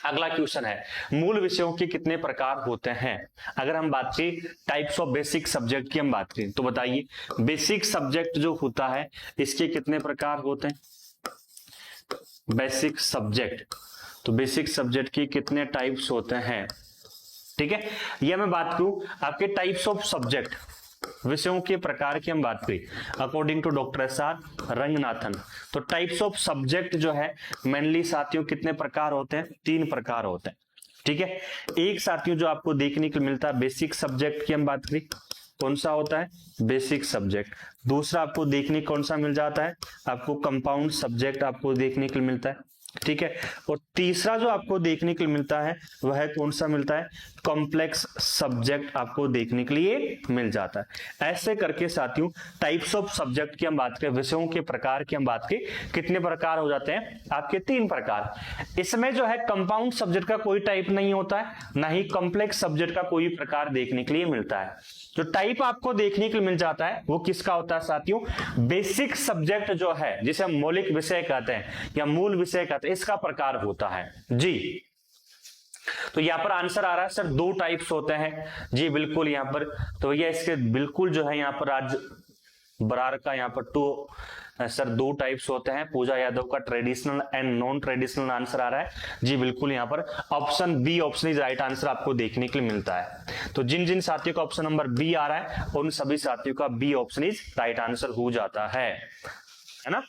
Speaker 1: अगला क्वेश्चन है मूल विषयों के कितने प्रकार होते हैं। अगर हम बात करें टाइप्स ऑफ बेसिक सब्जेक्ट की हम बात करें तो बताइए बेसिक सब्जेक्ट जो होता है इसके कितने प्रकार होते हैं। बेसिक सब्जेक्ट, तो बेसिक सब्जेक्ट की कितने टाइप्स होते हैं, ठीक है। यह मैं बात करूं आपके टाइप्स ऑफ सब्जेक्ट, विषयों के प्रकार की हम बात करें according to doctor S R. Ranganathan, तो टाइप्स ऑफ सब्जेक्ट जो है मेनली साथियों कितने प्रकार होते हैं, 3 प्रकार होते हैं, ठीक है। एक साथियों जो आपको देखने को मिलता है बेसिक सब्जेक्ट की हम बात करें, कौन सा होता है, बेसिक सब्जेक्ट। दूसरा आपको देखने कौन सा मिल जाता है, आपको कंपाउंड सब्जेक्ट आपको देखने को मिलता है, ठीक है। और तीसरा जो आपको देखने के लिए मिलता है वह कौन सा मिलता है, कॉम्प्लेक्स सब्जेक्ट आपको देखने के लिए मिल जाता है। ऐसे करके साथियों टाइप्स ऑफ सब्जेक्ट की हम बात करें, विषयों के प्रकार की हम बात करें, कितने प्रकार हो जाते हैं आपके, 3 प्रकार। इसमें जो है कंपाउंड सब्जेक्ट का कोई टाइप नहीं होता है, ना ही कॉम्प्लेक्स सब्जेक्ट का कोई प्रकार देखने के लिए मिलता है। जो टाइप आपको देखने के लिए मिल जाता है वो किसका होता है साथियों, बेसिक सब्जेक्ट जो है जिसे हम मौलिक विषय कहते हैं या मूल विषय कहते हैं, इसका प्रकार होता है। जी तो यहां पर आंसर आ रहा है सर 2 टाइप्स होते हैं। जी बिल्कुल, यहां पर तो ये इसके बिल्कुल जो है यहां पर आज बरार का यहाँ पर 2 सर 2 टाइप्स होते हैं। पूजा यादव का traditional and non traditional answer आ रहा है। जी बिल्कुल, यहाँ पर option B option is right answer आपको देखने के लिए मिलता है। तो जिन जिन साथियों का ऑप्शन नंबर बी आ रहा है उन सभी साथियों का B option is right answer हो जाता है ना।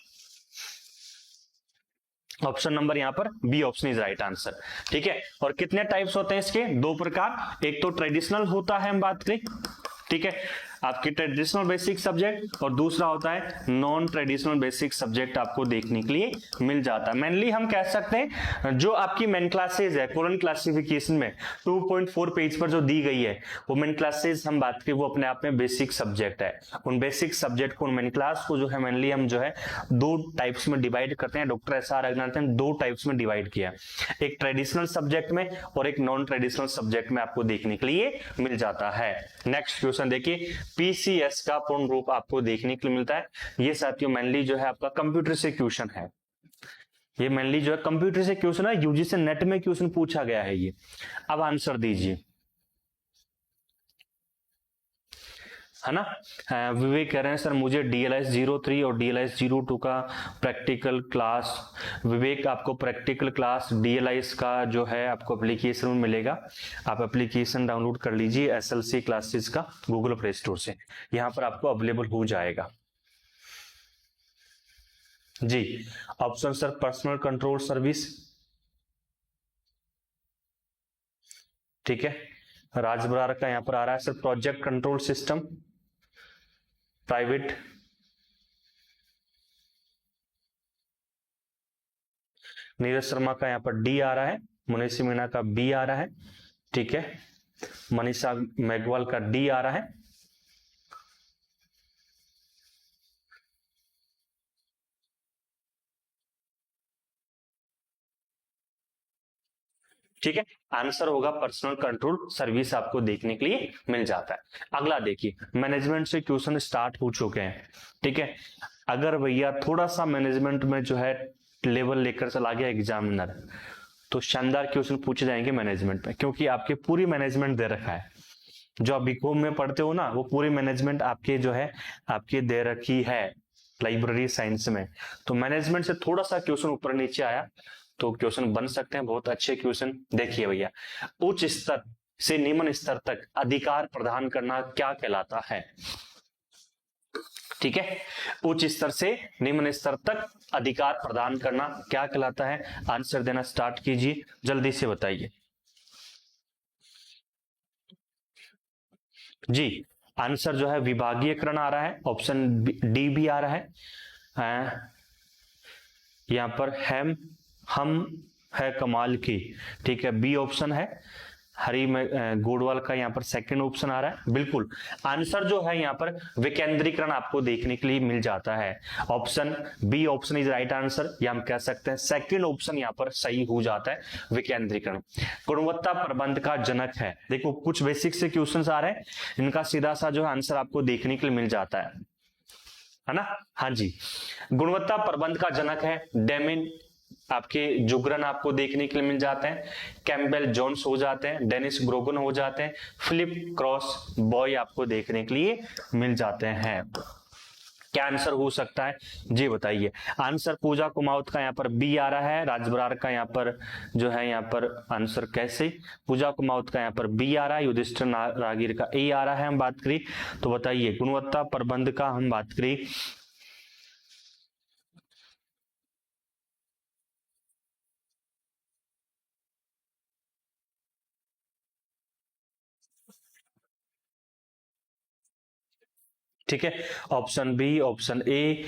Speaker 1: ऑप्शन नंबर यहाँ पर B option is right answer, ठीक है। और कितने टाइप्स होते हैं इसके, 2 प्रकार। एक तो ट्रेडिशनल होता है हम बात करें, ठीक है, आपकी ट्रेडिशनल बेसिक सब्जेक्ट, और दूसरा होता है नॉन ट्रेडिशनल बेसिक सब्जेक्ट आपको देखने के लिए मिल जाता है। मेनली हम कह सकते हैं जो आपकी मेन क्लासेज है कोलन क्लासिफिकेशन में 2.4 पेज पर जो दी गई है वो मेन क्लासेज हम बात करें वो अपने आप में बेसिक सब्जेक्ट है। उन बेसिक सब्जेक्ट को, मेन क्लास को जो है मेनली हम जो है 2 टाइप्स में डिवाइड करते हैं। Doctor S R. रंगनाथन ने 2 टाइप्स में डिवाइड किया, एक ट्रेडिशनल सब्जेक्ट में और एक नॉन ट्रेडिशनल सब्जेक्ट में आपको देखने के लिए मिल जाता है। नेक्स्ट क्वेश्चन देखिए, पीसीएस का पूर्ण रूप आपको देखने के लिए मिलता है। ये साथियों मेनली जो है आपका कंप्यूटर से क्वेश्चन है, ये मेनली जो है कंप्यूटर से क्वेश्चन है, यूजीसी नेट में क्वेश्चन पूछा गया है ये। अब आंसर दीजिए, है ना। विवेक कह रहे हैं सर मुझे DLS 03 और DLS 02 का प्रैक्टिकल क्लास, विवेक आपको प्रैक्टिकल क्लास DLS का जो है आपको एप्लीकेशन में मिलेगा। आप एप्लीकेशन डाउनलोड कर लीजिए SLC क्लासेस का गूगल प्ले स्टोर से, यहां पर आपको अवेलेबल हो जाएगा। जी option sir personal control service, ठीक है। राजबरार का यहां पर आ रहा है sir project control system private, Neeraj Sharma का यहां पर डी आ रहा है, मुनीषी मीणा का बी आ रहा है, ठीक है। मनीषा मेघवाल का डी आ रहा है, ठीक है। आंसर होगा पर्सनल कंट्रोल सर्विस आपको देखने के लिए मिल जाता है। अगला देखिए, मैनेजमेंट से क्वेश्चन स्टार्ट हो चुके हैं, ठीक है। अगर भैया थोड़ा सा मैनेजमेंट में जो है लेवल लेकर चला गया एग्जामिनर तो शानदार क्वेश्चन पूछे जाएंगे मैनेजमेंट में, क्योंकि आपके पूरी मैनेजमेंट दे रखा है। जो आप बीकॉम में पढ़ते हो ना वो पूरी मैनेजमेंट आपके जो है आपकी दे रखी है लाइब्रेरी साइंस में। तो मैनेजमेंट से थोड़ा सा क्वेश्चन ऊपर नीचे आया तो क्वेश्चन बन सकते हैं, बहुत अच्छे क्वेश्चन। देखिए भैया, उच्च स्तर से निम्न स्तर तक अधिकार प्रदान करना क्या कहलाता है, ठीक है। उच्च स्तर से निम्न स्तर तक अधिकार प्रदान करना क्या कहलाता है, आंसर देना स्टार्ट कीजिए, जल्दी से बताइए। जी आंसर जो है विभागीयकरण आ रहा है, ऑप्शन डी भी आ रहा है। यहां पर हम है कमाल की, ठीक है, बी ऑप्शन है। हरी में गोडवाल का यहाँ पर सेकंड ऑप्शन आ रहा है। बिल्कुल आंसर जो है यहाँ पर विकेंद्रीकरण आपको देखने के लिए मिल जाता है। Option B option is right answer, या हम कह सकते हैं सेकंड ऑप्शन यहाँ पर सही हो जाता है, विकेंद्रीकरण गुणवत्ता प्रबंध का जनक है। देखो कुछ बेसिक से क्वेश्चंस आ रहे हैं, इनका सीधा सा जो है आंसर आपको देखने के लिए मिल जाता है ना। हाँ जी, गुणवत्ता प्रबंध का जनक है डेमिन, आपके जुगरन आपको देखने के लिए मिल जाते हैं, कैम्बेल जोन्स हो जाते हैं, डेनिस ग्रोगन हो जाते हैं, फिलिप क्रॉस बॉय आपको देखने के लिए मिल जाते हैं। क्या आंसर हो सकता है जी बताइए। आंसर पूजा कुमाऊत का यहाँ पर बी आ रहा है, राजबरार का यहाँ पर जो है यहाँ पर आंसर कैसे, पूजा कुमाऊत का यहाँ पर बी आ रहा है, युधिष्ठिर रागीर का ए आ रहा है। हम बात करें तो बताइए गुणवत्ता प्रबंध का, हम बात करें ठीक है, ऑप्शन बी ऑप्शन ए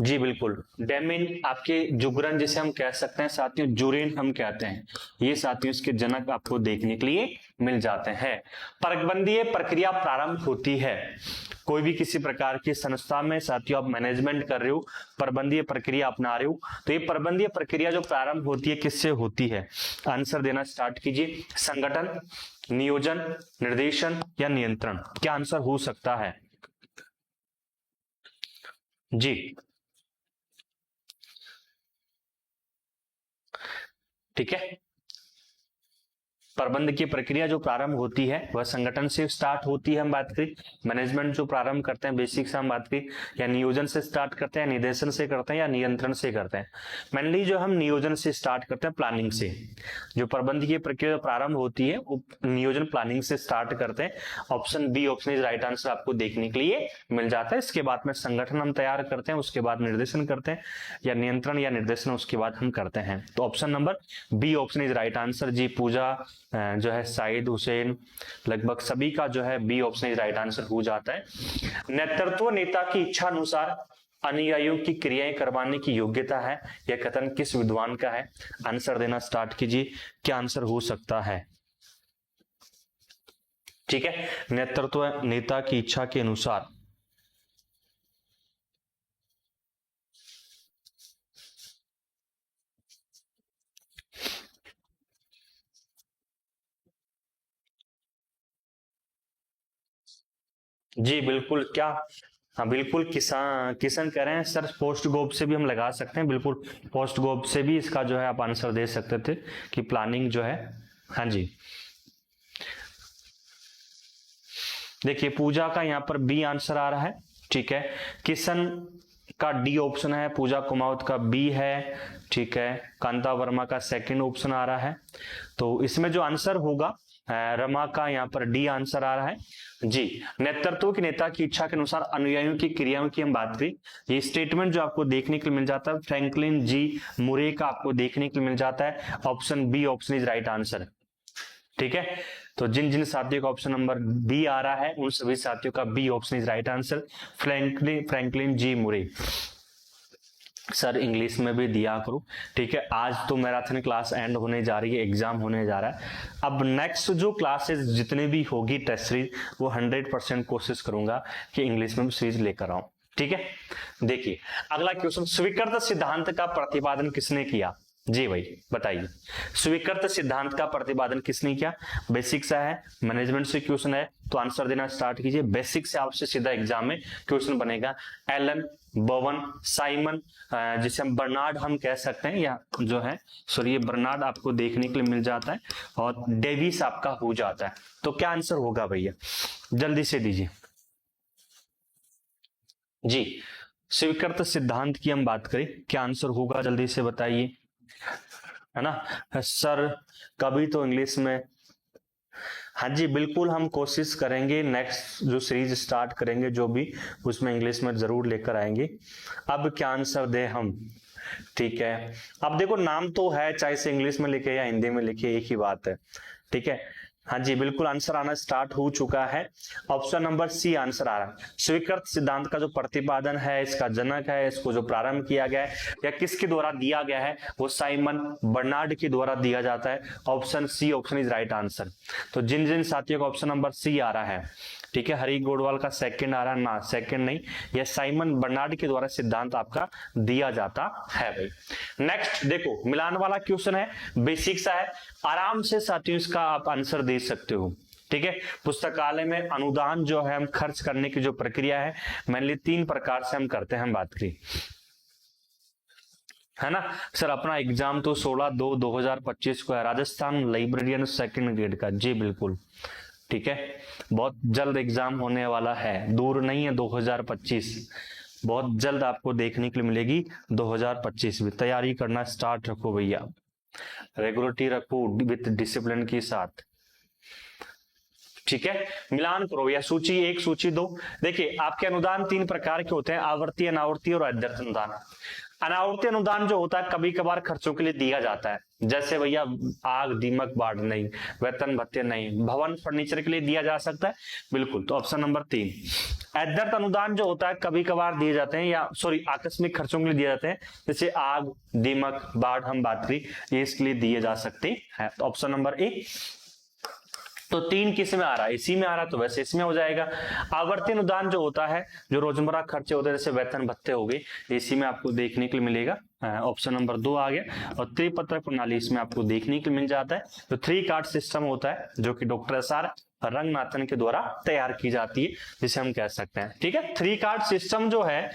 Speaker 1: जी बिल्कुल। डेमिन आपके जुगरन जिसे हम कह सकते हैं साथियों, जूरेन हम कहते हैं, ये साथियों इसके जनक आपको देखने के लिए मिल जाते हैं। प्रबंधीय प्रक्रिया प्रारंभ होती है, कोई भी किसी प्रकार की संस्था में साथियों आप मैनेजमेंट कर रहे हो, प्रबंधीय प्रक्रिया अपना रहे हो, तो ये प्रबंधीय प्रक्रिया जो प्रारंभ होती है किससे होती है, आंसर देना स्टार्ट कीजिए। संगठन, नियोजन, निर्देशन या नियंत्रण, क्या आंसर हो सकता है जी। ठीक है, प्रबंध की प्रक्रिया जो प्रारंभ होती है वह संगठन से स्टार्ट होती है, हम बात करें मैनेजमेंट जो प्रारंभ करते हैं बेसिक से हम बात करें, या नियोजन से स्टार्ट करते हैं, निर्देशन से करते हैं या नियंत्रण से करते हैं। मेनली जो हम नियोजन से स्टार्ट करते हैं, प्लानिंग से, जो प्रबंध की प्रक्रिया प्रारंभ होती है वो नियोजन प्लानिंग से स्टार्ट करते हैं। Option B option is right answer आपको देखने के लिए मिल जाता है। इसके बाद में संगठन हम तैयार करते हैं, उसके बाद निर्देशन करते हैं, या नियंत्रण या निर्देशन उसके बाद हम करते हैं। तो option number B option is right answer जी। पूजा जो है साइद हुसैन, लगभग सभी का जो है B option is right answer हो जाता है। नेतृत्व नेता की इच्छा अनुसार अनुयायियों की क्रियाएं करवाने की योग्यता है, यह कथन किस विद्वान का है, आंसर देना स्टार्ट कीजिए। क्या आंसर हो सकता है ठीक है, नेतृत्व नेता की इच्छा के अनुसार, जी बिल्कुल। क्या हाँ बिल्कुल, किसान कह रहे हैं सर पोस्ट गोब से भी हम लगा सकते हैं, बिल्कुल पोस्ट गोब से भी इसका जो है आप आंसर दे सकते थे कि प्लानिंग जो है। हाँ जी, देखिए पूजा का यहाँ पर बी आंसर आ रहा है, ठीक है, किशन का डी ऑप्शन है, पूजा कुमाऊत का बी है, ठीक है, कांता वर्मा का सेकंड ऑप्शन आ रहा है। तो इसमें जो आंसर होगा रमा का यहाँ पर डी आंसर आ रहा है जी। नेतृत्व के नेता की इच्छा के अनुसार अनुयायियों की क्रियाओं की हम बात करें, ये स्टेटमेंट जो आपको देखने के लिए मिल जाता है फ्रैंकलिन जी मुरे का आपको देखने के लिए मिल जाता है। Option B option is right answer, ठीक है। तो जिन जिन साथियों का ऑप्शन नंबर बी आ रहा है उन सभी साथियों का B option is right answer, Franklin ji Murray. Sir English में भी दिया करो, ठीक है। आज तो मैराथन क्लास एंड होने जा रही है, एग्जाम होने जा रहा है। अब नेक्स्ट जो क्लासेस जितने भी होगी टेस्ट सीरीज, वो 100% कोशिश करूंगा कि इंग्लिश में भी सीरीज लेकर आऊं, ठीक है। देखिए अगला क्वेश्चन, स्वीकृत सिद्धांत का प्रतिपादन किसने किया, जी भाई बताइए। स्वीकृत सिद्धांत का प्रतिपादन किसने किया, बेसिक से है, मैनेजमेंट से क्वेश्चन है, तो आंसर देना स्टार्ट कीजिए। बेसिक से आपसे सीधा एग्जाम में क्वेश्चन बनेगा। एलन, बोवन, साइमन, जिसे हम बर्नार्ड हम कह सकते हैं, या जो है सॉरी ये बर्नार्ड आपको देखने के लिए मिल जाता है, और डेविस आपका हो जाता है। तो क्या आंसर होगा भैया, जल्दी से दीजिए जी। स्वीकृत सिद्धांत की हम बात करें, क्या आंसर होगा जल्दी से बताइए, है ना सर। कभी तो इंग्लिश में, हाँ जी बिल्कुल हम कोशिश करेंगे, नेक्स्ट जो सीरीज स्टार्ट करेंगे जो भी, उसमें इंग्लिश में जरूर लेकर आएंगे। अब क्या आंसर दे हम, ठीक है। अब देखो नाम तो है, चाहे से इंग्लिश में लिखे या हिंदी में लिखे एक ही बात है, ठीक है। हाँ जी बिल्कुल, आंसर आना स्टार्ट हो चुका है। ऑप्शन नंबर सी आंसर आ रहा है। स्वीकृत सिद्धांत का जो प्रतिपादन है, इसका जनक है, इसको जो प्रारंभ किया गया है या किसके द्वारा दिया गया है, वो साइमन बर्नार्ड के द्वारा दिया जाता है। Option C, option is right answer. तो जिन जिन साथियों का ऑप्शन नंबर सी आ रहा है, ठीक है, हरी गोडवाल का सेकंड आ रहा है ना, सेकंड नहीं, यह साइमन बर्नार्ड के द्वारा सिद्धांत आपका दिया जाता है भाई। नेक्स्ट देखो, मिलान वाला क्वेश्चन है, बेसिक सा है, आराम से साथियों इसका आप आंसर दे सकते हो। ठीक है, पुस्तकालय में अनुदान जो है हम खर्च करने की जो प्रक्रिया है, मेनली 3 प्रकार से हम करते हैं, हम बात करें है ना सर। अपना एग्जाम तो 16/2/2025 को है, राजस्थान लाइब्रेरियन सेकंड ग्रेड का। जी बिल्कुल, ठीक है, बहुत जल्द एग्जाम होने वाला है, दूर नहीं है 2025, बहुत जल्द आपको देखने के लिए मिलेगी 2025 में। तैयारी करना स्टार्ट रखो भैया, रेगुलरिटी रखो विद डिसिप्लिन के साथ, ठीक है। मिलान करो या सूची 1 सूची 2। देखिए आपके अनुदान 3 प्रकार के होते हैं, आवर्ती, अनावर्ती और अद्यर्थ अनुदान। अनावर्ती अनुदान जो होता है कभी कभार खर्चों के लिए दिया जाता है, जैसे भैया आग, दीमक, बाढ़ नहीं, वेतन भत्ते नहीं, भवन फर्नीचर के लिए दिया जा सकता है, बिल्कुल। तो ऑप्शन नंबर 3। अद्यर्थ अनुदान जो होता है कभी कभार दिए जाते हैं, या सॉरी आकस्मिक खर्चों के लिए दिए जाते हैं, जैसे आग, दीमक, बाढ़ हम बात करें, ये इसके लिए दिए जा सकते हैं। तो ऑप्शन नंबर ए। तो 3 किस में आ रहा है, इसी में आ रहा है, तो वैसे इसमें हो जाएगा। आवर्ती अनुदान जो होता है, जो रोजमर्रा खर्चे होते हैं, जैसे वेतन भत्ते हो गए, इसी में आपको देखने के लिए मिलेगा। ऑप्शन नंबर 2 आ गया। और त्रिपत्रक प्रणाली इसमें आपको देखने के लिए मिल जाता है। तो 3 कार्ड सिस्टम होता है, जो कि डॉक्टर एस.आर. रंगनाथन के द्वारा तैयार की जाती है, जिसे हम कह सकते हैं, ठीक है। 3 कार्ड सिस्टम जो है,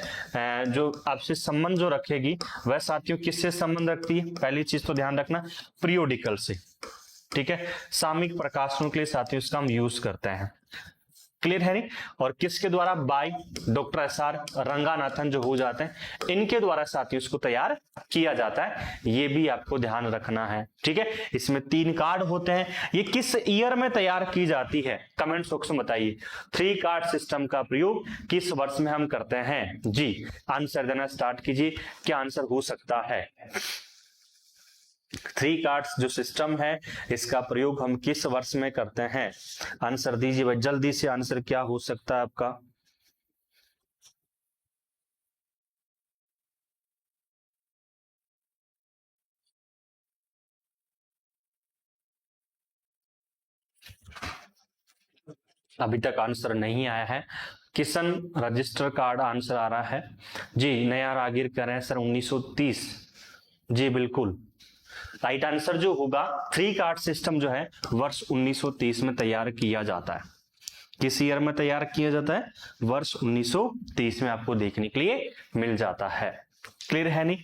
Speaker 1: जो आपसे संबंध जो रखेगी, वह साथियों किससे संबंध रखती है, पहली चीज तो ध्यान रखना, पीरियोडिकल से, ठीक है। सामयिक प्रकाशनों के लिए साथियों इसका हम यूज करते हैं, क्लियर है नहीं। और किसके द्वारा, बाय डॉक्टर एस.आर. रंगनाथन जो हो जाते हैं, इनके द्वारा साथियों इसको तैयार किया जाता है, ये भी आपको ध्यान रखना है, ठीक है। इसमें 3 कार्ड होते हैं, ये किस ईयर में तैयार की जाती है, कमेंट बॉक्स में बताइए। 3 कार्ड सिस्टम का प्रयोग किस वर्ष में हम करते हैं, जी आंसर देना स्टार्ट कीजिए, क्या आंसर हो सकता है। 3 कार्ड्स जो सिस्टम है, इसका प्रयोग हम किस वर्ष में करते हैं, आंसर दीजिए भाई जल्दी से, आंसर क्या हो सकता है आपका। अभी तक आंसर नहीं आया है। किशन रजिस्टर कार्ड आंसर आ रहा है जी। नया रागीर कह रहे हैं सर 1930, जी बिल्कुल राइट आंसर जो होगा, 3 कार्ड सिस्टम जो है वर्ष 1930 में तैयार किया जाता है। किस ईयर में तैयार किया जाता है, वर्ष 1930 में आपको देखने के लिए मिल जाता है, क्लियर है नहीं,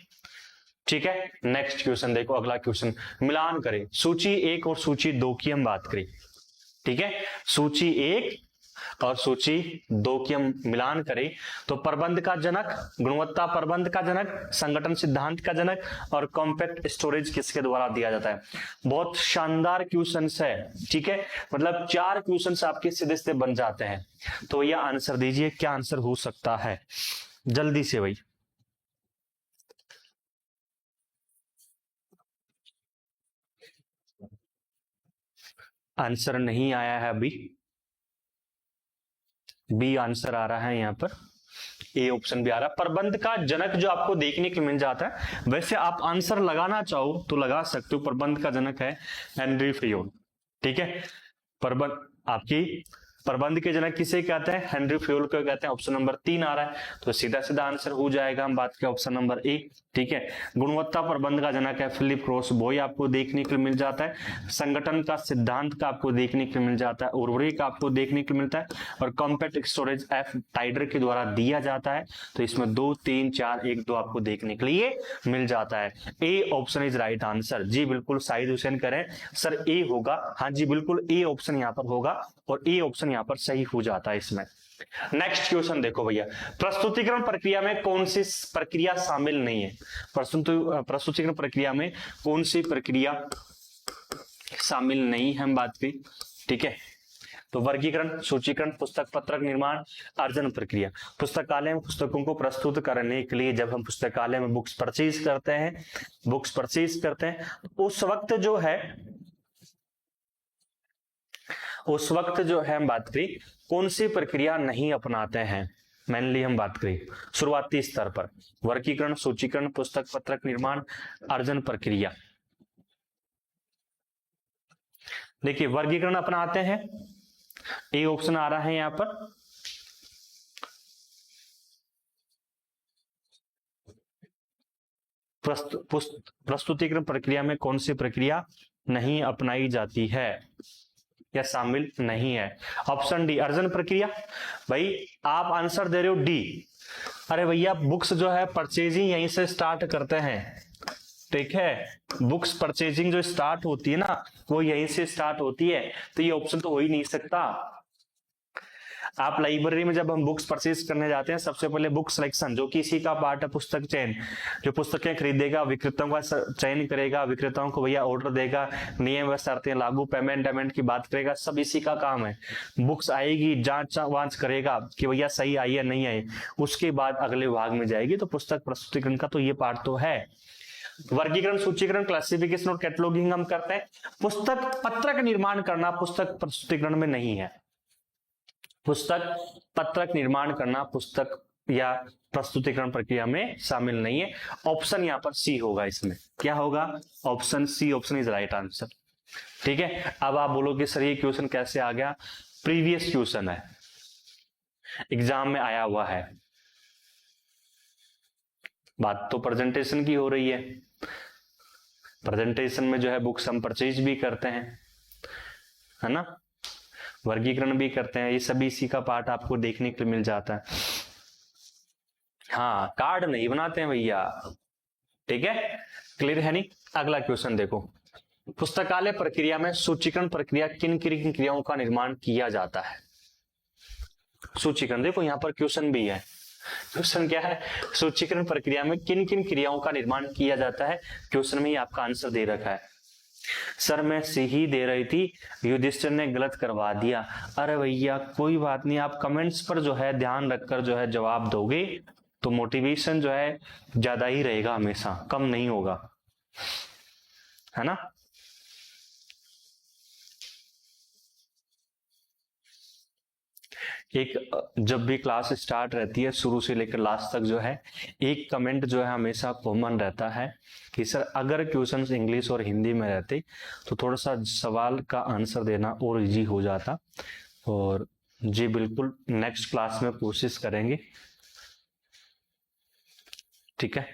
Speaker 1: ठीक है। नेक्स्ट क्वेश्चन देखो, अगला क्वेश्चन, मिलान करें सूची 1 और सूची 2 की हम बात करें, ठीक है। सूची 1 और सूची 2 की हम मिलान करें, तो प्रबंध का जनक, गुणवत्ता प्रबंध का जनक, संगठन सिद्धांत का जनक और कॉम्पैक्ट स्टोरेज किसके द्वारा दिया जाता है। बहुत शानदार क्वेश्चंस है, ठीक है, मतलब 4 क्वेश्चंस आपके सीधे सीधे बन जाते हैं। तो यह आंसर दीजिए, क्या आंसर हो सकता है, जल्दी से भाई। आंसर नहीं आया है अभी, बी आंसर आ रहा है यहाँ पर, ए ऑप्शन भी आ रहा है। प्रबंध का जनक जो आपको देखने के मिल जाता है, वैसे आप आंसर लगाना चाहो तो लगा सकते हो, प्रबंध का जनक है हेनरी फ्योल, ठीक है। प्रबंध आपकी प्रबंध के जनक किसे कहते हैं, हेनरी फ्योल को कहते हैं। ऑप्शन नंबर 3 आ रहा है, तो सीधा सीधा आंसर हो जाएगा, हम बात करें ऑप्शन नंबर 1, ठीक है। गुणवत्ता प्रबंध का जनक है फिलिप क्रॉस बॉय, आपको देखने को मिल जाता है। संगठन का सिद्धांत का आपको देखने को मिल जाता है, उर्वरक का आपको देखने को मिलता है, और कॉम्पैक्ट स्टोरेज एफ टाइडर के द्वारा दिया जाता है। तो इसमें 2 3 4 1 2 आपको देखने के लिए मिल जाता है। A option is right answer, जी बिल्कुल साहिद हुसैन करें सर ए होगा, हाँ जी बिल्कुल ए ऑप्शन यहाँ पर होगा, और ए ऑप्शन यहाँ पर सही हो जाता है इसमें। नेक्स्ट क्वेश्चन देखो भैया, प्रस्तुतिकरण प्रक्रिया में कौन सी प्रक्रिया शामिल नहीं है, प्रस्तुतिकरण प्रक्रिया में कौन सी प्रक्रिया शामिल नहीं है, हम बात की, ठीक है। तो वर्गीकरण, सूचीकरण, पुस्तक पत्रक निर्माण, अर्जन प्रक्रिया। पुस्तकालय में पुस्तकों को प्रस्तुत करने के लिए जब हम पुस्तकालय में बुक्स परचेज करते हैं, उस वक्त जो है उस वक्त जो है हम बात करें कौन सी प्रक्रिया नहीं अपनाते हैं, मेनली हम बात करें शुरुआती स्तर पर, वर्गीकरण, सूचीकरण, पुस्तक पत्रक निर्माण, अर्जन प्रक्रिया। देखिए वर्गीकरण अपनाते हैं, ए ऑप्शन आ रहा है यहां पर। प्रस्तुतिकरण प्रक्रिया में कौन सी प्रक्रिया नहीं अपनाई जाती है या शामिल नहीं है? ऑप्शन डी अर्जन प्रक्रिया। भाई आप आंसर दे रहे हो डी। अरे भैया बुक्स जो है परचेजिंग यहीं से स्टार्ट करते हैं, ठीक है, बुक्स परचेजिंग जो स्टार्ट होती है ना वो यहीं से स्टार्ट होती है, तो ये ऑप्शन तो हो ही नहीं सकता। आप लाइब्रेरी में जब हम बुक्स परचेज करने जाते हैं सबसे पहले बुक सिलेक्शन जो कि इसी का पार्ट है, पुस्तक चयन, जो पुस्तकें खरीदेगा विक्रेताओं का चयन करेगा, विक्रेताओं को भैया ऑर्डर देगा, नियम व शर्तें लागू, पेमेंट की बात करेगा, सब इसी का काम है। बुक्स आएगी, जांच वांच करेगा कि भैया सही आई है नहीं आई, उसके बाद अगले विभाग में जाएगी। तो पुस्तक प्रस्तुतिकरण का तो ये पार्ट तो है। वर्गीकरण, सूचीकरण, क्लासिफिकेशन और कैटलॉगिंग हम करते हैं। पुस्तक पत्रक निर्माण करना पुस्तक प्रस्तुतिकरण में नहीं है। पुस्तक पत्रक निर्माण करना पुस्तक या प्रस्तुतिकरण प्रक्रिया में शामिल नहीं है। ऑप्शन यहां पर सी होगा, इसमें क्या होगा? Option C, option is right answer. ठीक है, अब आप बोलोगे सर ये क्वेश्चन कैसे आ गया? प्रीवियस क्वेश्चन है, एग्जाम में आया हुआ है। बात तो प्रेजेंटेशन की हो रही है, प्रेजेंटेशन में जो है बुक्स हम परचेज भी करते हैं, है ना, वर्गीकरण भी करते हैं, ये सभी इसी का पार्ट आपको देखने को मिल जाता है। हाँ, कार्ड नहीं बनाते हैं भैया, ठीक है, क्लियर है नहीं? अगला क्वेश्चन देखो, पुस्तकालय प्रक्रिया में सूचीकरण प्रक्रिया किन किन क्रियाओं का निर्माण किया जाता है? सूचीकरण, देखो यहां पर क्वेश्चन भी है। क्वेश्चन क्या है? सूचीकरण प्रक्रिया में किन किन क्रियाओं का निर्माण किया जाता है? क्वेश्चन में ही आपका आंसर दे रखा है। सर मैं सी ही दे रही थी, युधिष्ठिर ने गलत करवा दिया। अरे भैया कोई बात नहीं, आप कमेंट्स पर जो है ध्यान रखकर जो है जवाब दोगे तो मोटिवेशन जो है ज्यादा ही रहेगा, हमेशा कम नहीं होगा, है ना। एक जब भी क्लास स्टार्ट रहती है शुरू से लेकर लास्ट तक जो है एक कमेंट जो है हमेशा कॉमन रहता है कि सर अगर क्वेश्चंस इंग्लिश और हिंदी में रहते तो थोड़ा सा सवाल का आंसर देना और इजी हो जाता। और जी बिल्कुल नेक्स्ट क्लास में कोशिश करेंगे, ठीक है,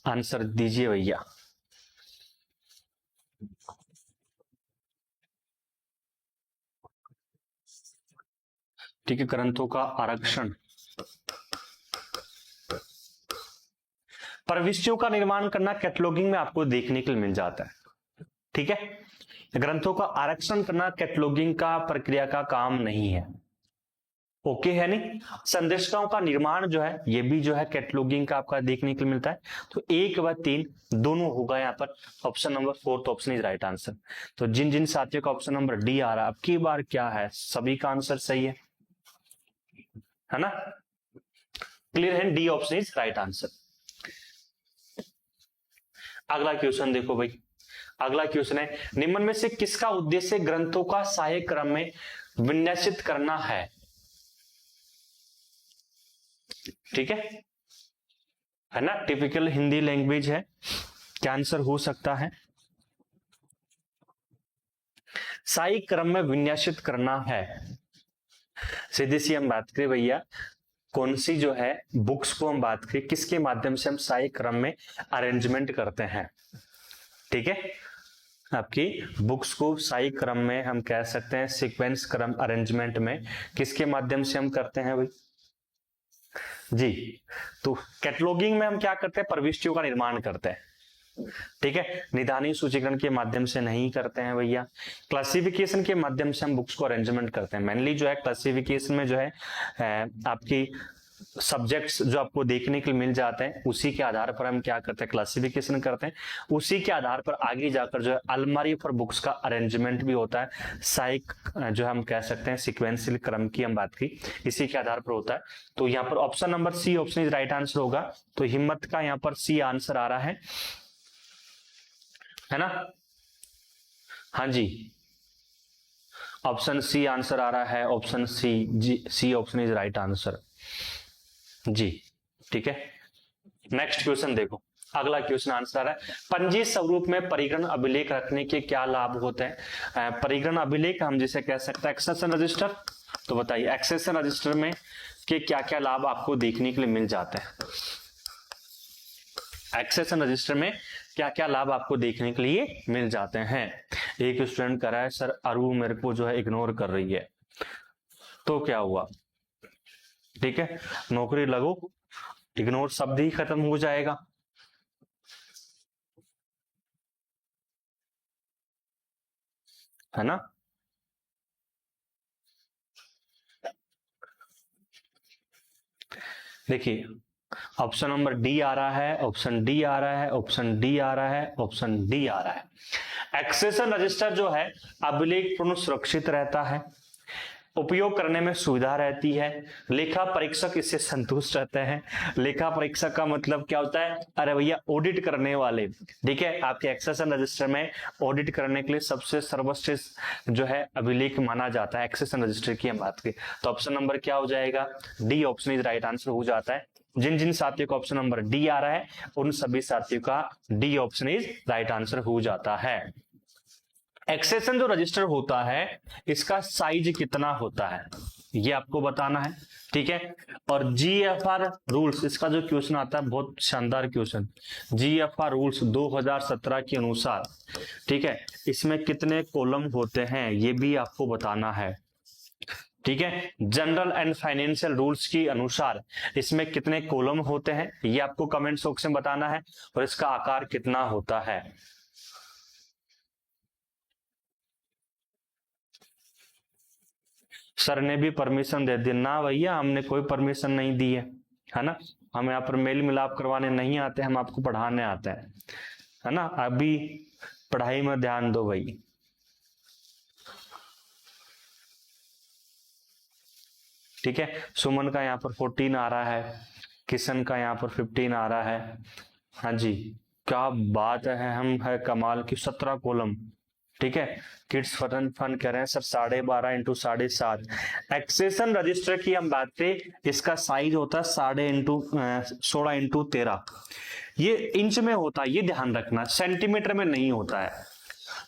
Speaker 1: आंसर दीजिए भैया। ठीक है, ग्रंथों का आरक्षण, प्रविष्टियों का निर्माण करना कैटलॉगिंग में आपको देखने के लिए मिल जाता है, ठीक है। ग्रंथों का आरक्षण करना कैटलॉगिंग का प्रक्रिया का काम नहीं है, ओके है नहीं। संदेशिकाओं का निर्माण जो है ये भी जो है कैटलॉगिंग का आपका देखने के लिए मिलता है। तो 1 व 3 दोनों होगा यहाँ पर, option number 4 option is right answer. तो जिन जिन साथियों का ऑप्शन नंबर डी आ रहा है, अब की बार क्या है, सभी का आंसर सही है ना, क्लियर है, D option is right answer. अगला क्वेश्चन देखो भाई, अगला क्वेश्चन है, निम्न में से किसका उद्देश्य ग्रंथों का सहाय्य क्रम में विन्यासित करना है? ठीक है ना, टिपिकल हिंदी लैंग्वेज है, क्या आंसर हो सकता है? सहाय्य क्रम में विन्यासित करना है। सीधी सी हम बात करें भैया, कौन सी जो है बुक्स को हम बात करें किसके माध्यम से हम सहाय्य क्रम में अरेंजमेंट करते हैं, ठीक है, आपकी बुक्स को सहाय्य क्रम में हम कह सकते हैं सीक्वेंस क्रम अरेंजमेंट में किसके माध्यम से हम करते हैं भाई जी? तो कैटलॉगिंग में हम क्या करते हैं, प्रविष्टियों का निर्माण करते हैं, ठीक है, निदानी सूचीकरण के माध्यम से नहीं करते हैं भैया। क्लासिफिकेशन के माध्यम से हम बुक्स को अरेंजमेंट करते हैं। मेनली जो है क्लासिफिकेशन में जो है आपकी सब्जेक्ट्स जो आपको देखने के लिए मिल जाते हैं उसी के आधार पर हम क्या करते हैं, क्लासिफिकेशन करते हैं। उसी के आधार पर आगे जाकर जो है अलमारी पर बुक्स का अरेंजमेंट भी होता है, साइक जो हम कह सकते हैं सिक्वेंशियल क्रम की हम बात की, इसी के आधार पर होता है। तो यहाँ पर option number C option is right answer होगा। तो हिम्मत का यहाँ पर सी आंसर आ रहा है ना। हाँ जी, ऑप्शन सी आंसर आ रहा है, ऑप्शन सी, जी C option is right answer जी। ठीक है, नेक्स्ट क्वेश्चन देखो, अगला क्वेश्चन आंसर आ रहा है, पंजी स्वरूप में परिगणन अभिलेख रखने के क्या लाभ होते हैं? परिगणन अभिलेख हम जिसे कह सकते हैं एक्सेशन रजिस्टर। तो बताइए एक्सेशन रजिस्टर में के क्या क्या लाभ आपको देखने के लिए मिल जाते हैं? एक्सेशन रजिस्टर में क्या क्या लाभ आपको देखने के लिए मिल जाते हैं? एक स्टूडेंट कह रहा है सर अरु मेरे को जो है इग्नोर कर रही है, तो क्या हुआ? ठीक है, नौकरी लगो, इग्नोर शब्द ही खत्म हो जाएगा। है ना? देखिए ऑप्शन नंबर डी आ रहा है, ऑप्शन डी आ रहा है, ऑप्शन डी आ रहा है, ऑप्शन डी आ रहा है। एक्सेशन रजिस्टर जो है अभिलेख पूर्ण सुरक्षित रहता है, उपयोग करने में सुविधा रहती है, लेखा परीक्षक इससे संतुष्ट रहते हैं। लेखा परीक्षक का मतलब क्या होता है? अरे भैया ऑडिट करने वाले। ठीक है, आपके एक्सेशन रजिस्टर में ऑडिट करने के लिए सबसे सर्वश्रेष्ठ जो है अभिलेख माना जाता है एक्सेशन रजिस्टर की हम बात करें तो ऑप्शन नंबर क्या हो जाएगा? D option is right answer हो जाता है। जिन जिन साथियों का ऑप्शन नंबर डी आ रहा है उन सभी साथियों का D option is right answer हो जाता है। एक्सेशन जो रजिस्टर होता है इसका साइज कितना होता है ये आपको बताना है। ठीक है, और जीएफआर रूल्स, इसका जो क्वेश्चन आता है बहुत शानदार क्वेश्चन, जीएफआर रूल्स 2017 के अनुसार, ठीक है, इसमें कितने कॉलम होते हैं ये भी आपको बताना है। ठीक है, जनरल एंड फाइनेंशियल रूल्स के अनुसार इसमें कितने कॉलम होते हैं ये आपको कमेंट बॉक्स में बताना है, और इसका आकार कितना होता है। सर ने भी परमिशन दे दी ना? भैया हमने कोई परमिशन नहीं दी है ना? हम यहाँ पर मेल मिलाप करवाने नहीं आते, हम आपको पढ़ाने आते हैं, है ना? अभी पढ़ाई में ध्यान दो भाई। ठीक है, सुमन का यहाँ पर 14 आ रहा है, किशन का यहाँ पर 15 आ रहा है। हाँ जी, क्या बात है, हम है कमाल की 17 कॉलम। ठीक है, किड्स फन फन कह रहे हैं सर 12.5 इंटू 7.5। एक्सेशन रजिस्टर की हम बात करें, इसका साइज होता है 16 इंटू 13। ये इंच में होता है, ये ध्यान रखना, सेंटीमीटर में नहीं होता है।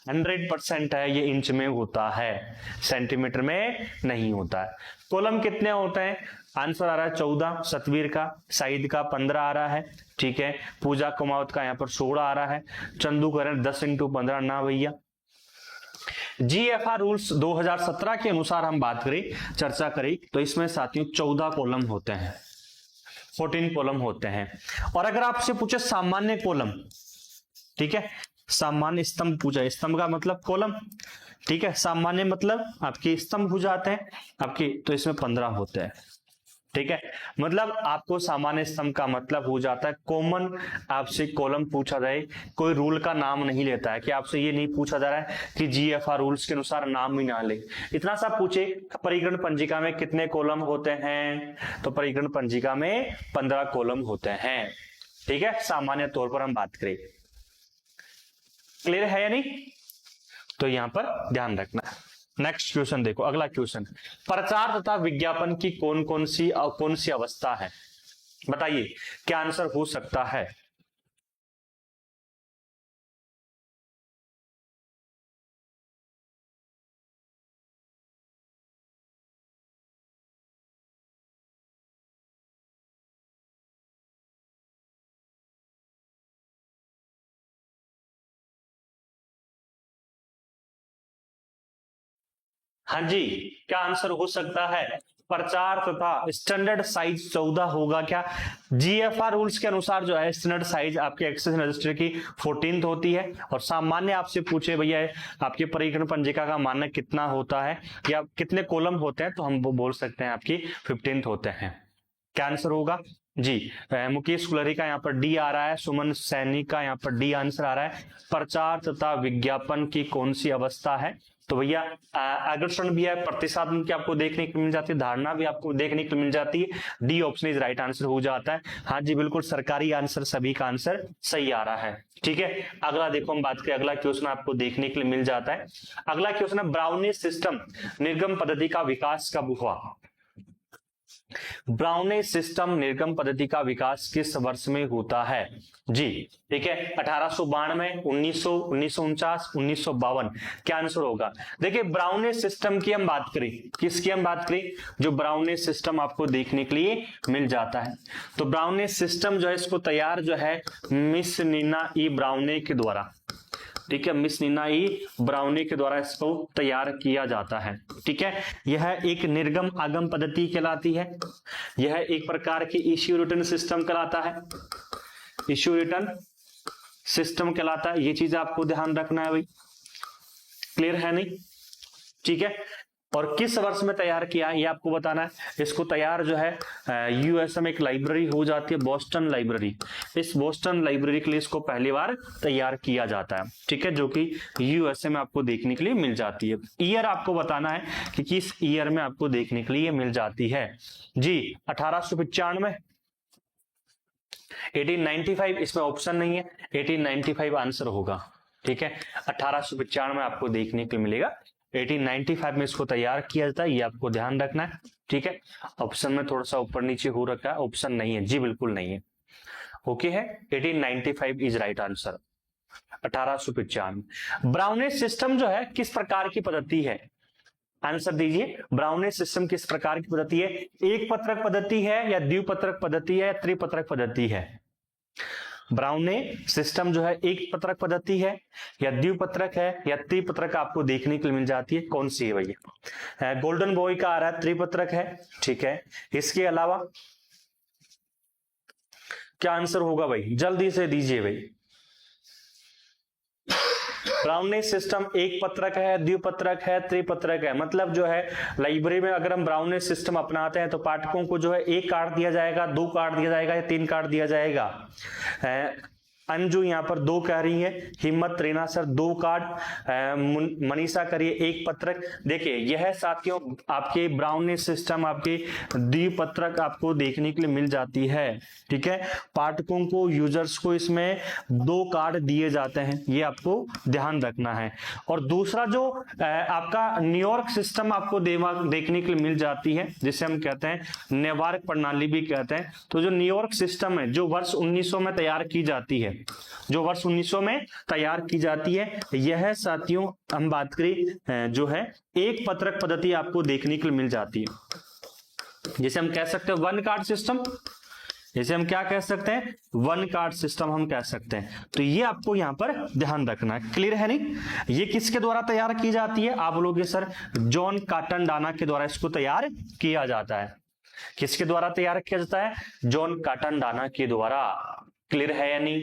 Speaker 1: 100% है, ये इंच में होता है, सेंटीमीटर में नहीं होता है। कॉलम कितने होते हैं? आंसर आ रहा है 14, सतवीर का, साइद का 15 आ रहा है। ठीक है, पूजा कुमावत का यहाँ पर 16 आ रहा है, चंदू कह रहे हैं 10 इंटू 15 ना भैया। जीएफआर रूल्स 2017 के अनुसार हम बात करें, चर्चा करें तो इसमें साथियों 14 कॉलम होते हैं, 14 कॉलम होते हैं। और अगर आपसे पूछे सामान्य कॉलम, ठीक है, सामान्य स्तंभ पूछा, स्तंभ का मतलब कॉलम, ठीक है, सामान्य मतलब आपके स्तंभ हो जाते हैं आपके, तो इसमें 15 होते हैं। ठीक है, मतलब आपको सामान्य स्तंभ का मतलब हो जाता है कॉमन, आपसे कॉलम पूछा जाए, कोई रूल का नाम नहीं लेता है, कि आपसे ये नहीं पूछा जा रहा है कि जीएफआर रूल्स के अनुसार नाम ही ना ले। इतना सा पूछे परिगणन पंजिका में कितने कॉलम होते हैं, तो परिगणन पंजिका में 15 कॉलम होते हैं। ठीक है, सामान्य तौर पर हम बात करें, क्लियर है या नहीं? तो यहां पर ध्यान रखना। नेक्स्ट क्वेश्चन देखो, अगला क्वेश्चन, प्रचार तथा विज्ञापन की कौन सी अवस्था है? बताइए क्या आंसर हो सकता है? हाँ जी, क्या आंसर हो सकता है? प्रचार तथा स्टैंडर्ड साइज 14 होगा क्या? जीएफआर रूल्स के अनुसार जो है स्टैंडर्ड साइज आपके एक्सेशन रजिस्टर की 14th होती है, और सामान्य आपसे पूछे भैया आपके परिगणन पंजिका का मानक कितना होता है या कितने कॉलम होते हैं, तो हम वो बोल सकते हैं आपकी 15th होते हैं। क्या आंसर होगा जी? मुकेश कुलरी का यहाँ पर डी आ रहा है, सुमन सैनी का यहाँ पर डी आंसर आ रहा है। प्रचार तथा विज्ञापन की कौन सी अवस्था है? तो भैया अग्रसरण भी है, प्रतिशत की आपको देखने को मिल जाती है, धारणा भी आपको देखने को मिल जाती है। D option is right answer हो जाता है। हाँ जी बिल्कुल, सरकारी आंसर सभी का आंसर सही आ रहा है। ठीक है, अगला देखो हम बात करें, अगला क्वेश्चन आपको देखने के लिए मिल जाता है। अगला क्वेश्चन है ब्राउनिश सिस्टम निर्गम पद्धति का विकास कब हुआ? ब्राउनिश सिस्टम निर्गम पद्धति का विकास किस वर्ष में होता है जी? ठीक है, 1892, 1900, 1949, 1952, क्या आंसर होगा? देखिए ब्राउनिश सिस्टम की हम बात करें, किसकी हम बात करें? जो ब्राउनिश सिस्टम आपको देखने के लिए मिल जाता है, तो ब्राउनिश सिस्टम जो है इसको तैयार जो है मिस नीना ई ब्राउने के द्वारा, ठीक है, मिस नीना ई ब्राउनी के द्वारा इसको तैयार किया जाता है। ठीक है, यह एक निर्गम आगम पद्धति कहलाती है, यह एक प्रकार की इश्यू रिटर्न सिस्टम कहलाता है, इश्यू रिटर्न सिस्टम कहलाता है। ये चीज आपको ध्यान रखना है भाई, क्लियर है नहीं? ठीक है, और किस वर्ष में तैयार किया ये आपको बताना है। इसको तैयार जो है यूएसए में एक लाइब्रेरी हो जाती है, बोस्टन लाइब्रेरी, इस बोस्टन लाइब्रेरी के लिए इसको पहली बार तैयार किया जाता है। ठीक है, जो कि यूएसए में आपको देखने के लिए मिल जाती है। ईयर आपको बताना है कि किस ईयर में आपको देखने के लिए मिल जाती है जी। 1895, 1895, इसमें ऑप्शन नहीं है, 1895 आंसर होगा। ठीक है, 1895 आपको देखने को मिलेगा, 1895 में इसको तैयार किया जाता है, ये आपको ध्यान रखना है। ठीक है, ऑप्शन में थोड़ा सा ऊपर नीचे हो रखा है, ऑप्शन नहीं है जी, बिल्कुल नहीं है। ओके है, 1895 is right answer, 1895। Brownish system जो है किस प्रकार की पद्धति है? आंसर दीजिए, ब्राउनिश सिस्टम किस प्रकार की पद्धति है? एक पत्रक पद्धति है या द्विपत्रक पद्धति है या त्रिपत्रक पद्धति है? ब्राउनिश सिस्टम जो है एक पत्रक पद्धति है या द्विपत्रक है या त्रिपत्रक आपको देखने के लिए मिल जाती है, कौन सी है भैया? गोल्डन बॉय का आ रहा है त्रिपत्रक है। ठीक है, इसके अलावा क्या आंसर होगा भाई? जल्दी से दीजिए भाई। ब्राउनिश सिस्टम एक पत्रक है, द्विपत्रक है, त्रिपत्रक है। मतलब जो है लाइब्रेरी में अगर हम ब्राउनिश सिस्टम अपनाते हैं तो पाठकों को जो है एक कार्ड दिया जाएगा, दो कार्ड दिया जाएगा या तीन कार्ड दिया जाएगा। अंजू यहाँ पर दो कह रही है, हिम्मत रेना सर दो कार्ड, मनीषा करिए एक पत्रक। देखिए यह साथियों आपके ब्राउनिश सिस्टम आपके द्विपत्रक आपको देखने के लिए मिल जाती है। ठीक है, पाठकों को यूजर्स को इसमें दो कार्ड दिए जाते हैं, ये आपको ध्यान रखना है। और दूसरा जो आपका न्यूयॉर्क सिस्टम आपको देखने के लिए मिल जाती है, जिसे हम कहते हैं नेवार्क प्रणाली भी कहते हैं। तो जो न्यूयॉर्क सिस्टम है जो वर्ष 1900 में तैयार की जाती है, जो वर्ष 1900 में तैयार की जाती है, यह साथियों हम बात करें जो है एक पत्रक पद्धति आपको देखने के लिए मिल जाती है, जिसे हम कह सकते हैं वन कार्ड सिस्टम, जिसे हम क्या कह सकते हैं? वन कार्ड सिस्टम हम कह सकते हैं। तो ये आपको यहां पर ध्यान रखना है, क्लियर है नहीं? ये किसके द्वारा तैयार की जाती है? आप बोलोगे सर जॉन कॉटन डाना के द्वारा इसको तैयार किया जाता है। किसके द्वारा तैयार किया जाता है? जॉन कॉटन डाना के द्वारा। क्लियर है या नहीं?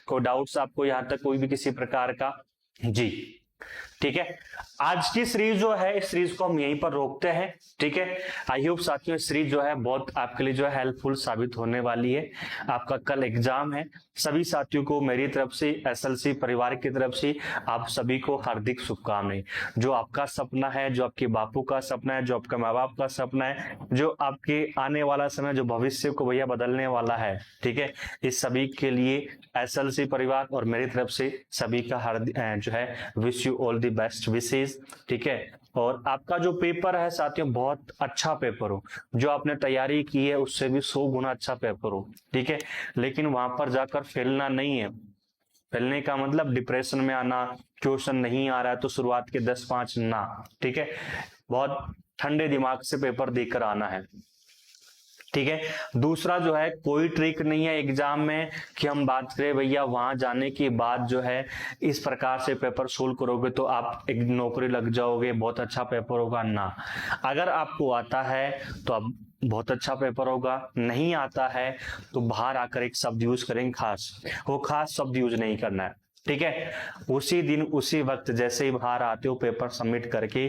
Speaker 1: कोई डाउट्स आपको यहां तक कोई भी किसी प्रकार का? जी ठीक है, आज की सीरीज जो है इस सीरीज को हम यहीं पर रोकते हैं। ठीक है, आई होप साथियों इस सीरीज जो है बहुत आपके लिए जो है हेल्पफुल साबित होने वाली है। आपका कल एग्जाम है, सभी साथियों को मेरी तरफ से, एसएलसी परिवार की तरफ से आप सभी को हार्दिक शुभकामनाएं। जो आपका सपना है, जो आपके बापू का सपना है, जो आपका माँ बाप का सपना है, जो आपके आने वाला समय, जो भविष्य को भैया बदलने वाला है, ठीक है, इस सभी के लिए एसएलसी परिवार और मेरी तरफ से सभी का हार्दिक जो है wish you all the best wishes. ठीक है, और आपका जो पेपर है साथियों बहुत अच्छा पेपर हो, जो आपने तैयारी की है उससे भी 100 गुना अच्छा पेपर हो। ठीक है, लेकिन वहां पर जाकर फेलना नहीं है। फेलने का मतलब डिप्रेशन में आना, क्वेश्चन नहीं आ रहा है तो शुरुआत के 10-5 ना। ठीक है, बहुत ठंडे दिमाग से पेपर देकर आना है। ठीक है, दूसरा जो है कोई ट्रिक नहीं है एग्जाम में कि हम बात करें भैया वहां जाने के बाद जो है इस प्रकार से पेपर सोल्व करोगे तो आप एक नौकरी लग जाओगे, बहुत अच्छा पेपर होगा ना। अगर आपको आता है तो आप बहुत अच्छा पेपर होगा, नहीं आता है तो बाहर आकर एक शब्द यूज करेंगे खास, वो खास शब्द यूज नहीं करना है। ठीक है, उसी दिन उसी वक्त जैसे ही बाहर आते हो पेपर सबमिट करके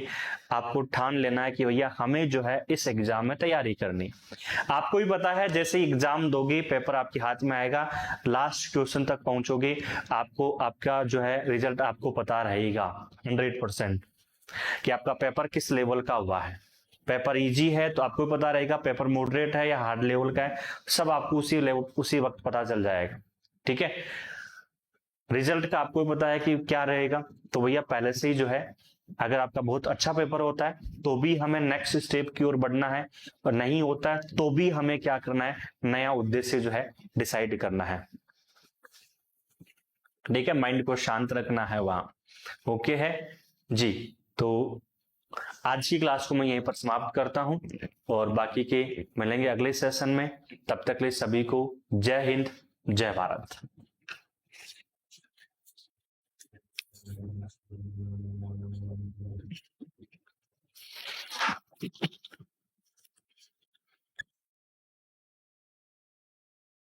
Speaker 1: आपको ठान लेना है कि भैया हमें जो है इस एग्जाम में तैयारी करनी। आपको भी पता है जैसे ही एग्जाम दोगे पेपर आपके हाथ में आएगा, लास्ट क्वेश्चन तक पहुंचोगे, आपको आपका जो है रिजल्ट आपको पता रहेगा 100%। कि आपका पेपर किस लेवल का हुआ है। पेपर इजी है तो आपको पता रहेगा, पेपर मॉडरेट है या हार्ड लेवल का है, सब आपको उसी वक्त पता चल जाएगा। ठीक है, रिजल्ट का आपको पता है कि क्या रहेगा, तो भैया पहले से ही जो है, अगर आपका बहुत अच्छा पेपर होता है तो भी हमें नेक्स्ट स्टेप की ओर बढ़ना है, और नहीं होता है तो भी हमें क्या करना है, नया उद्देश्य जो है डिसाइड करना है। ठीक है, माइंड को शांत रखना है वहां। ओके है जी। तो आज की क्लास को मैं यहीं पर समाप्त करता हूं, और बाकी के मिलेंगे अगले सेशन में। तब तक के लिए सभी को जय हिंद, जय भारत।